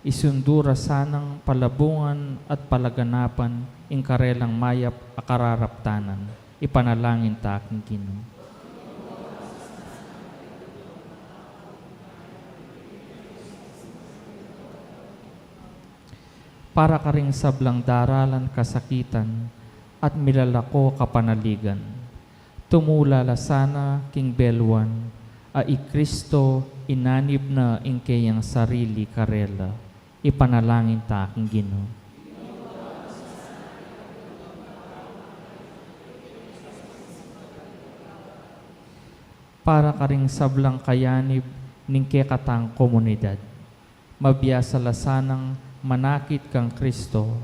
isundura sanang palabungan at palaganapan ing karelang mayap akararaptanan, ipanalangin ta aking Ginoo. Para karing sablang daralan kasakitan at milalako kapanaligan, tumulala sana king belwan, ai Kristo inanib na ing kayang sarili karela, ipanalangin ta aking Ginoo. Para karing sablang kayanib ning kekatang komunidad, mabiyasa lasanang manakit kang Kristo,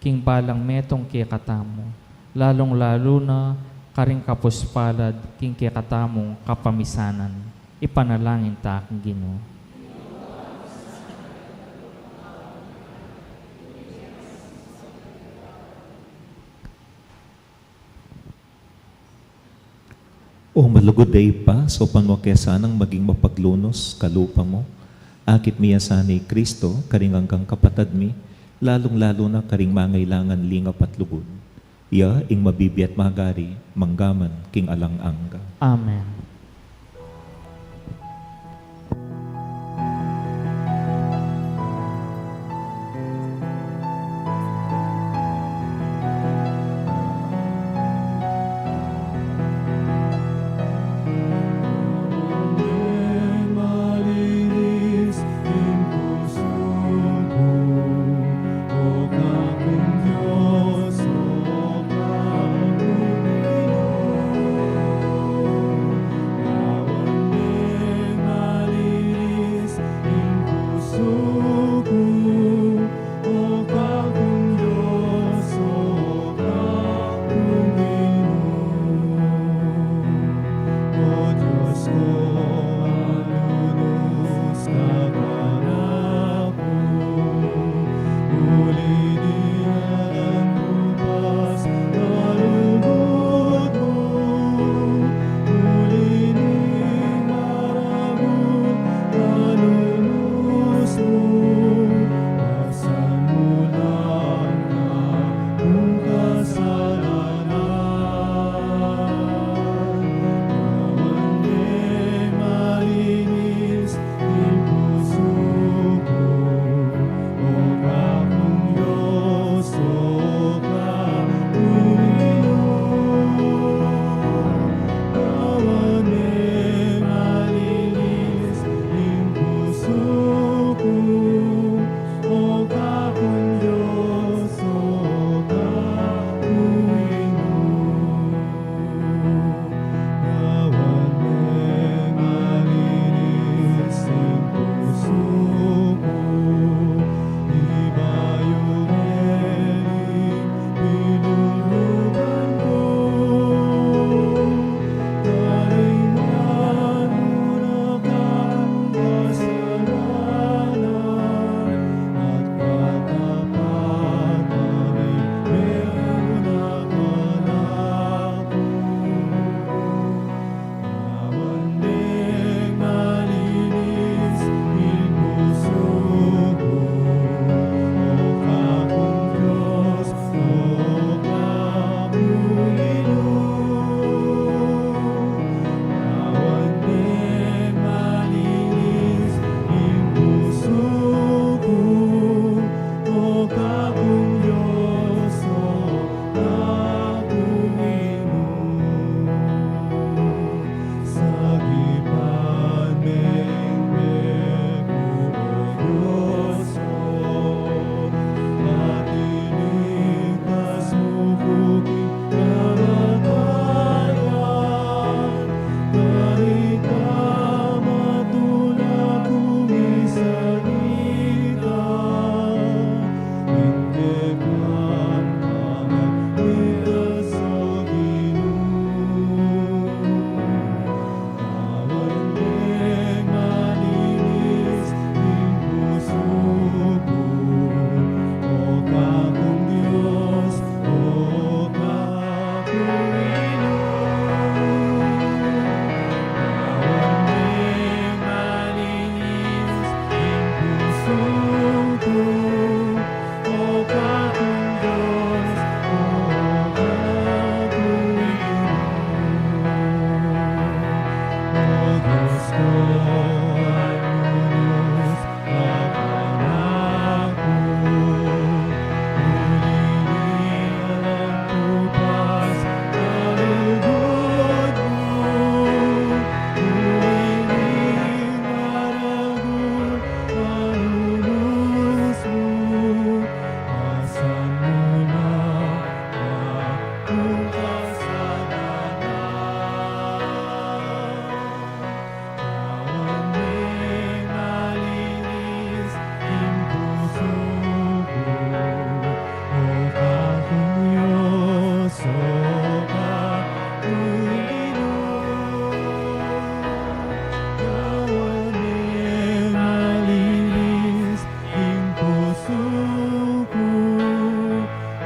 king balang metong kekatamo, lalong-lalo na karing kapuspalad king kekatamong kapamisanan, ipanalangin ta aking Ginoo. O malugod day pa, so panmo sanang maging mapaglunos kalupa mo, akit miya sanay Kristo, karing hanggang kapatad mi, lalong-lalo na karing mangailangan lingap at lugod. Ya, ing mabibiyat magari, manggaman, king alang-angga. Amen.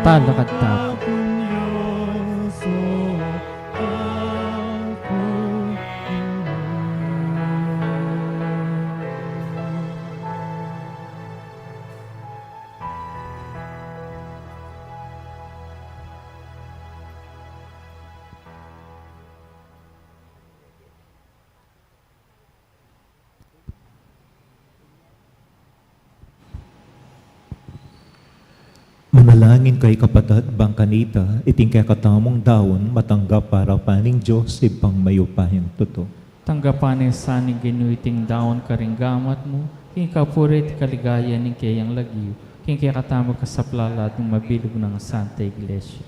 Talakad tayo. Manalangin kay kapatid Bangkanita, iting kay katamong daon, matanggap para paning Diyos, ibang mayupahing tuto. Tanggapan sa ning ginuiting daon karinggamat mo, king kapurit kaligaya ning kayang lagyo, king kaya katama ka sa plalat ng mabilog ng Santa Iglesia.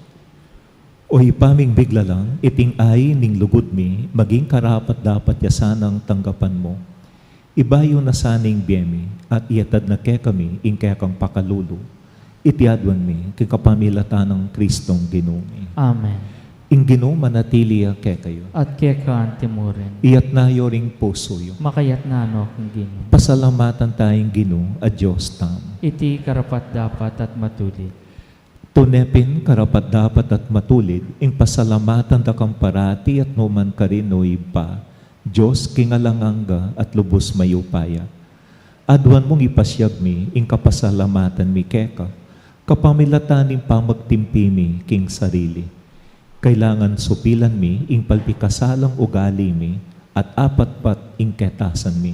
O ipaming bigla lang, iting ay ning lugod mi, maging karapat dapat yasanang tanggapan mo. Ibayo na saning biyemi, at iatad na kay kami, ing kaya kang pakalulu. Itiadwan mi, kay kapamilatan ng Kristong Ginumi. Amen. Ing Ginoo manatili kay kayo. At kaya ka antimurin, Iyat na yoring puso yo. makayat na ano kung gino. Pasalamatan tayong Ginoo, a Diyos tam. Iti karapat dapat at matulit. Tunepin karapat dapat at matulid, ing pasalamatan da kang parati at numan ka rin o iba, Diyos kingalanganga at lubos mayupaya. Adwan mong ipasyag mi, ing kapasalamatan mi keka, kapamilatanin pa magtimpi mi king sarili. Kailangan supilan mi, ing palpikasalang ugali mi, at apat-pat ing ketasan mi.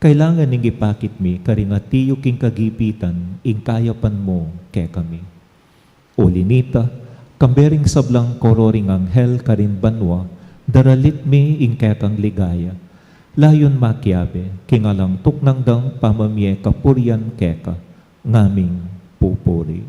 Kailangan ing ipakit mi, karingatiyo king kagipitan, ing kayapan mo ke kami. O linita, kambering sablang kororing anghel karin banwa, daralit mi ing kekang ligaya. Layon makiabe, kingalang tuknang dang pamamye kapuryan keka, ngaming pupuri.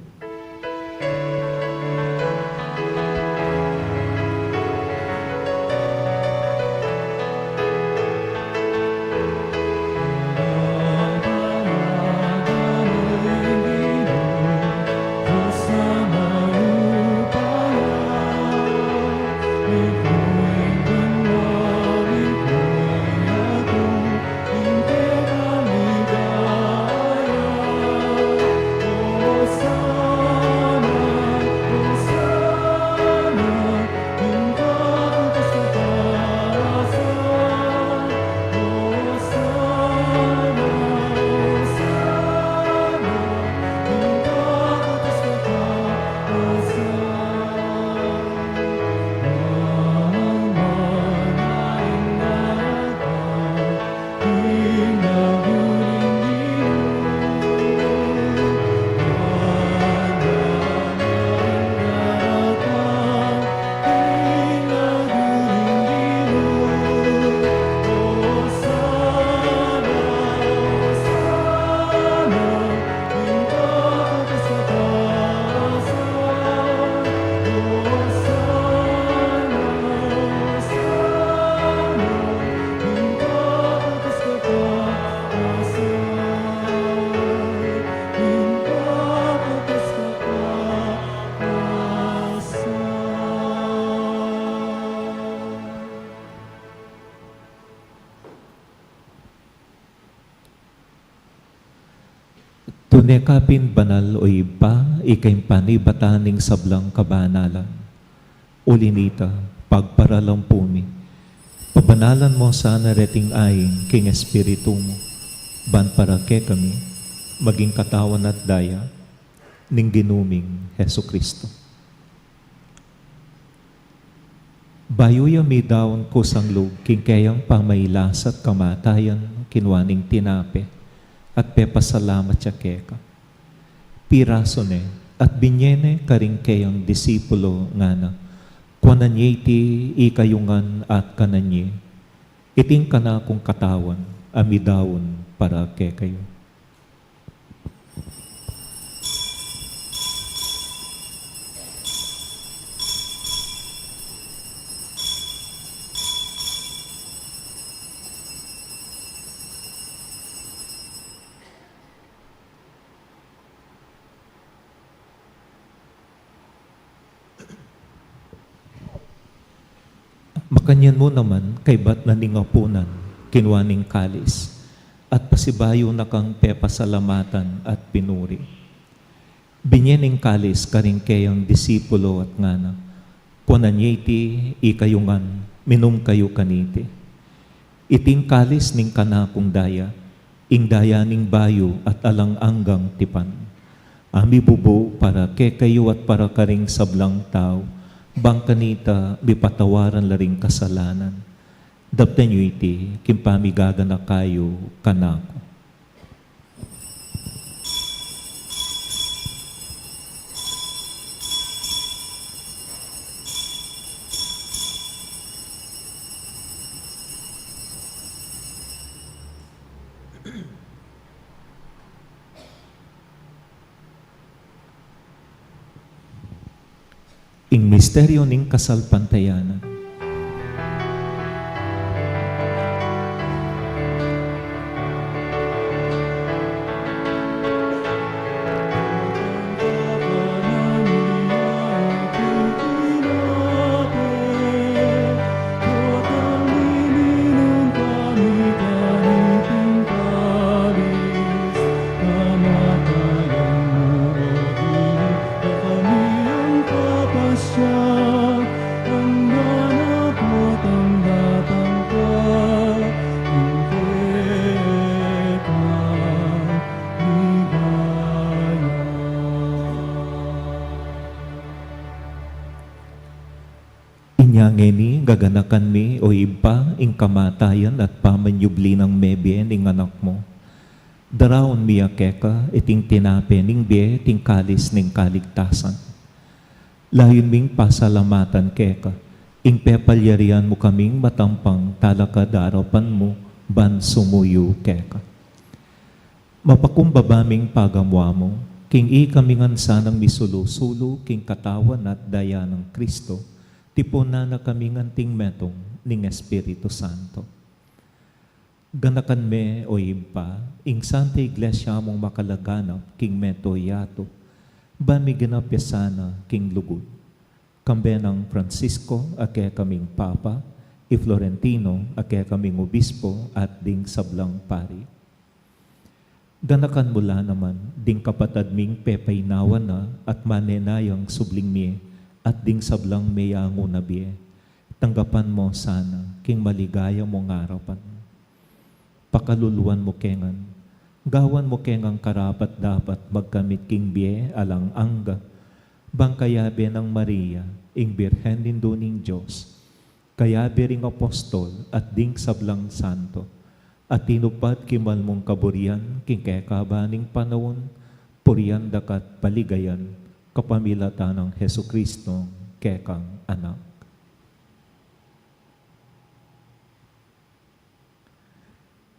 Tunekapin banal o iba, ikay panibataning sablang kabanalan. Ulinita, pagparalampumi. Pabanalan mo sana reting ayin king espiritu mo. Ban para ke kami, maging katawan at daya ning ginuming Heso Kristo. Bayuya mi daon kusang lug king kayang pamaylasat kamatayan kinwaning tinape at pepasalamat siya keka. Piraso ne at binyene karing kayang disipulo nga na kwananye iti ikayungan at kananye iting kana kong katawan amidawon para kayo. Makanyan mo naman kay bat na ningapunan, kinwaning kalis, at pasibayo na kang pepasalamatan at pinuri. Binyening kalis karing kayang disipulo at ngana, kunanyeti ikayungan, minum kayo kaniti. Iting kalis ning kanakong daya, ing daya ning bayo at alang anggang tipan. Ami bubo para kayo at para karing sablang tao, bang kanita bipatawaran laring kasalanan. Dapten yu iti, kimpamigaga na kayo kanako. Ing misteryo ning kasalpantayanan. Inyangeni gaganakan mi o iba ing kamatayan at pamanyubli ng mebien ing anak mo. Daraon miya keka iting tinape ning bie ting kalis ning kaligtasan. Layon ming pasalamatan keka, ing pepalyarian mo kaming matampang talakad arapan mo, ban sumuyo keka. Mapakumbabaming pagamwa mo, king ikamingan sanang misulusulo king katawan at daya ng Kristo, tipo na kaming anting metong ning Espiritu Santo. Ganakan me o impa, ing Santa Iglesia mong makalaganap king meto yato, ban mi ginapyasana king lugod. Kambe ng Francisco, ake kaming Papa, i Florentino, ake kaming Obispo, at ding sablang pari. Ganakan mula naman, ding kapatad ming pepaynawan na at manenayang subling mi, at ding sablang mayango na biye, tanggapan mo sana, king maligaya mong harapan. Pakaluluan mo kengan, gawan mo kengang karapat dapat magkamit king biye alang angga, bangkayabe ng Maria, ing Birhen din duning Diyos, kayabe ring apostol at ding sablang santo, at tinupad kimal mong kaburian, king kekabaning panahon, purian dakat paligayan, kapamilatan ng Heso Kristo, kekang anak.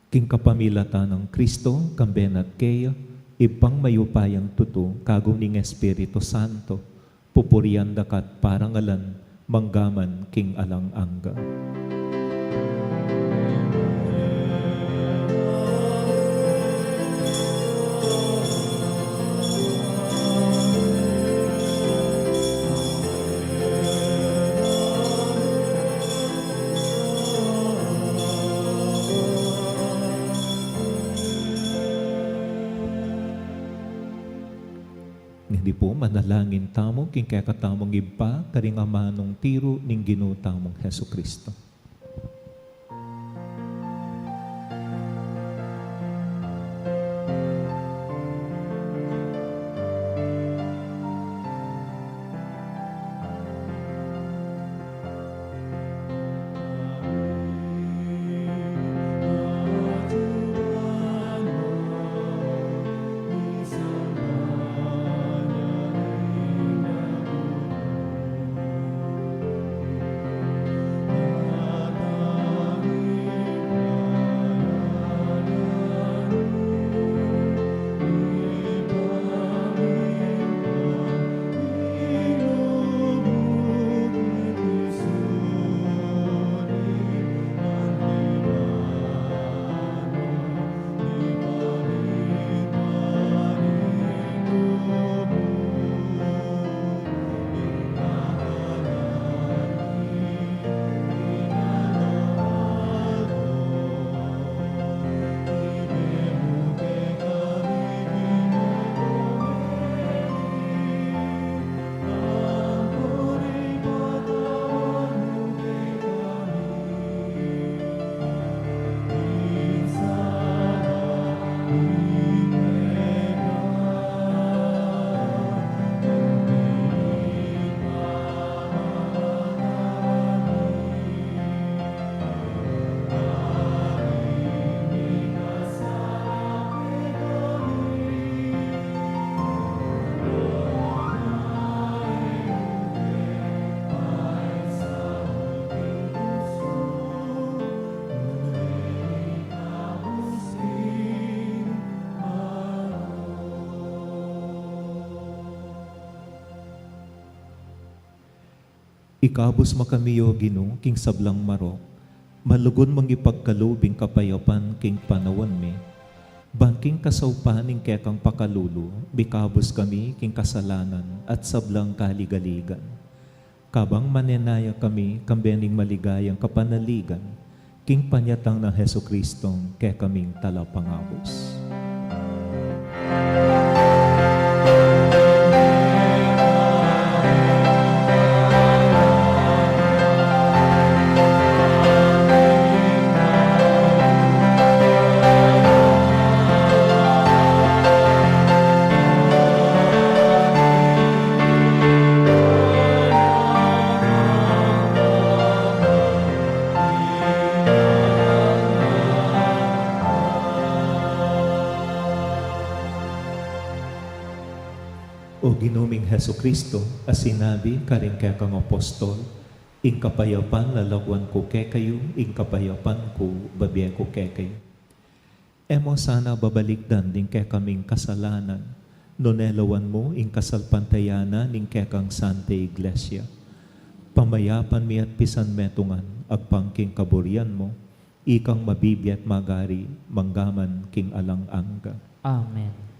King kapamilatan ng Kristo, kamben at keya, ibang mayupayang tuto, kaguning Espiritu Santo, pupurian dakat parangalan, manggaman king alang angga. Hindi po manalangin tamo, king kakatamong iba, karing amanong tiro, ning ginutamong Heso Kristo. Ikabos makamiyo Ginoo king sablang marok, malugon mong ipagkalubing kapayapan king panawan mi, bangking kasawpaning kekang pakalulu, bikabos kami king kasalanan at sablang kaligaligan. Kabang manenaya kami kambening maligayang kapanaligan, king panyatang ng Heso Kristong ke kaming talapangabos. O Ginoming Heso Kristo, as sinabi karing kaya kang apostol, ing kapayapan lalagwan ko kay kayo, ing kapayapan ko babiya ko kay kayo. Emo sana babalikdan din kay kaming kasalanan, nonelawan mo ing kasalpantayana ning kay kang Santa Iglesia. Pamayapan mi at pisan metungan, agpangking kaburian mo, ikang mabibiyat magari, manggaman king alang angga. Amen.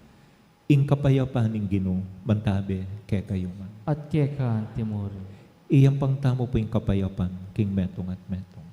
Ing kapayapan ning Ginoo, mantabi kay kayo man. At keka timuri. Iyang pangtamo po yung kapayapan, king metong at metong.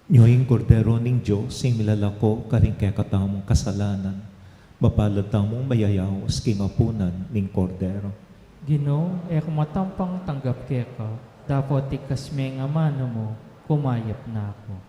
Nyoing kordero ning Diyos, sing milalako karing kaya katamong kasalanan, mapalad tamong mayayaw sking apunan ning kordero. Ginoo, kumatampang tanggap keka, dapat ikas may nga mano mo, kumayap na ako.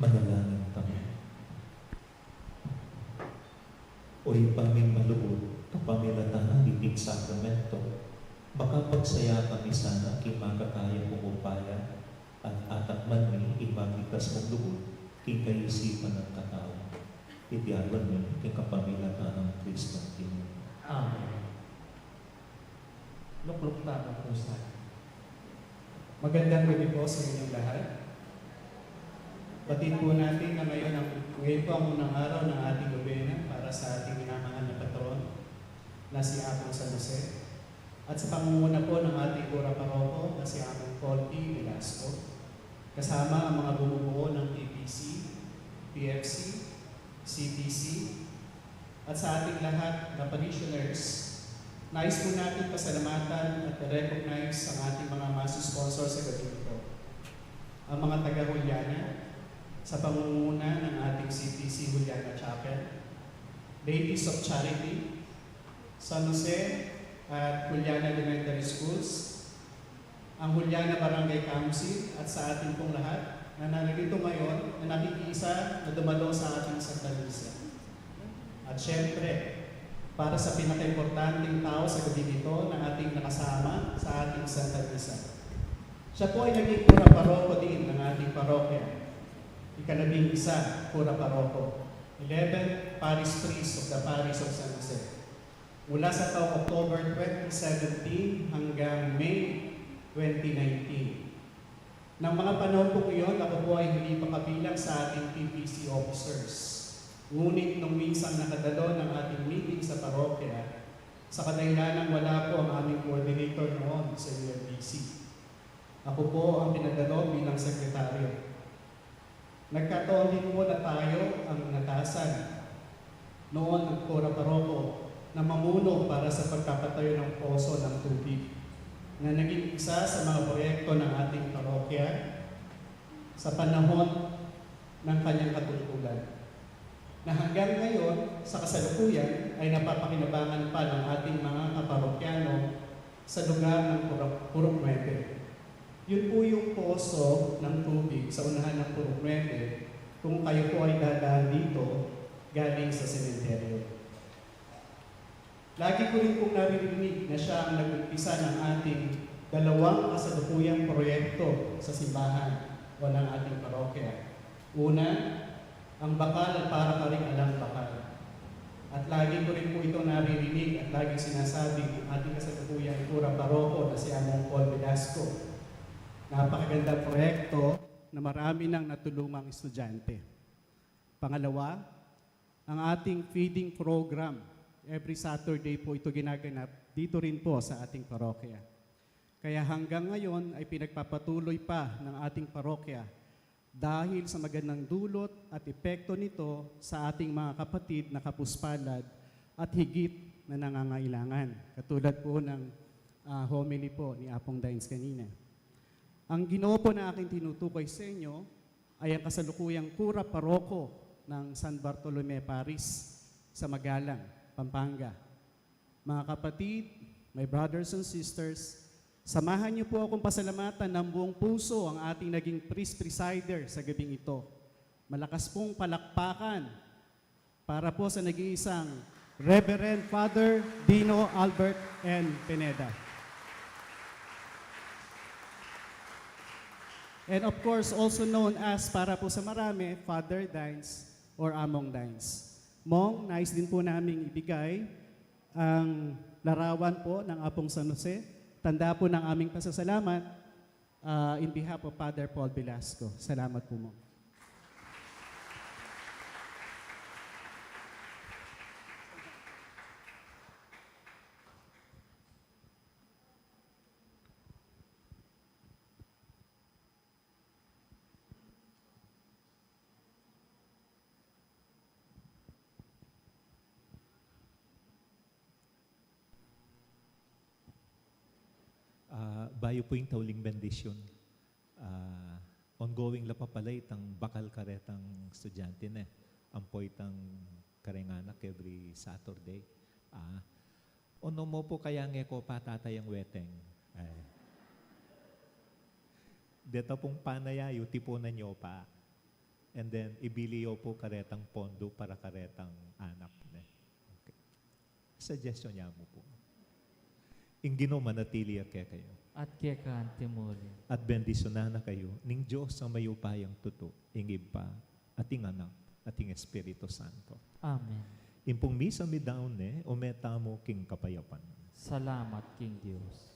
Manalangin kami. Oy pamin maluod, kapamilatahan iting sakramento, makapagsaya kami sana king makakaya mong upaya, at atakman mi imagitas mong lubod, king kaisipan ng katao. Itiyawan mi king kapamilatahan ng Kristo ng Tingin. Amen. Lukluk na ang pusa. Magandang gabi po sa inyong lahat. Batid po natin na ngayon po ang unang araw ng ating gobena para sa ating minamahal na patron na si Apong San Jose. At sa pangunguna po ng ating Cura Paroko na si Apong Paul P. Velasco. Kasama ang mga bumubuo ng TPC, PFC, CTC, at sa ating lahat na parishioners. Nais po natin pasalamatan at recognize ang ating mga mass sponsors sa gabi ito. Ang mga taga-Juliana, sa pangunguna ng ating CTC Juliana Chapel, Ladies of Charity, San Jose at Juliana Elementary Schools, ang Juliana Barangay Council at sa ating pong lahat na narito ngayon na nakikiisa na dumalo sa ating Santa Misa. At syempre, para sa pinaka-importanting tao sa gabi nito na ating nakasama sa ating Santa Misa. Siya po ay naging Cura Paroko din ng ating parokya. ika-11 Cura Paroko. 11 Parish Priest of the Parish of San Jose. Mula sa taong October 2017 hanggang May 2019. Nang mga panahon po iyon, ako po ay hindi pa kabilang sa ating TPC officers. Ngunit nung minsan nakadalo ng ating meeting sa parokya, sa kadahilanang wala po ang aming coordinator noon sa UMBC. Ako po ang pinadalo bilang sekretaryo. Nagkataon din po na tayo ang natasan noon ng Cura Paroko na mamuno para sa pagkapatayo ng poso ng tubig na naging isa sa mga proyekto ng ating parokya sa panahon ng kanyang katungkulan. Na hanggang ngayon, sa kasalukuyan, ay napapakinabangan pa ng ating mga kaparokyano sa lugar ng Purok 9. Yun po yung poso ng tubig sa unahan ng Purok 9 kung kayo po ay dadaan dito galing sa sementeryo. Lagi ko rin pong naririnig na siya ang nag-umpisa ng ating dalawang kasalukuyang proyekto sa simbahan o ng ating parokya. Una, ang bakal at para ka rin alang bakal. At lagi ko rin po ito naririnig at lagi sinasabi ng ating kasalukuyang Cura Paroko na si Among Paul Velasco. Napakagandang proyekto na marami nang natulungang estudyante. Pangalawa, ang ating feeding program. Every Saturday po ito ginaganap dito rin po sa ating parokya. Kaya hanggang ngayon ay pinagpapatuloy pa ng ating parokya dahil sa magandang dulot at epekto nito sa ating mga kapatid na kapuspalad at higit na nangangailangan. Katulad po ng homily po ni Apong Dines kanina. Ang ginoo po na aking tinutukoy sa inyo ay ang kasalukuyang Cura Paroko ng San Bartolome Parish sa Magalang, Pampanga. Mga kapatid, my brothers and sisters, samahan niyo po akong pasalamatan ng buong puso ang ating naging priest presider sa gabing ito. Malakas pong palakpakan para po sa nag-iisang Reverend Father Dino Albert N. Pineda. And of course, also known as, para po sa marami, Father Dines or Among Dines. Mong, nais din po namin ibigay ang larawan po ng Apong San Jose. Tanda po ng aming pasasalamat in behalf of Father Paul Velasco. Salamat po, Mong. Bayo po yung tauling bendisyon. Ongoing la papalay tang bakal karetang estudyante na. Ampoy tang karenganak every Saturday. Ono mo po kaya nge ko patatay ang weteng. Dito pong panayayo, tipo na nyo pa. And then, ibiliyo po karetang pondo para karetang anak. Ne? Okay. Suggestion niya mo po. Ingino manatili kaya kayo. At keka antimuli. At bendisyonan na kayo, ning Diyos ang mayupayang tuto, ingib pa, ating anak, ating Espiritu Santo. Amen. Impong misa mi daon o metamo king kapayapan. Salamat, King Diyos.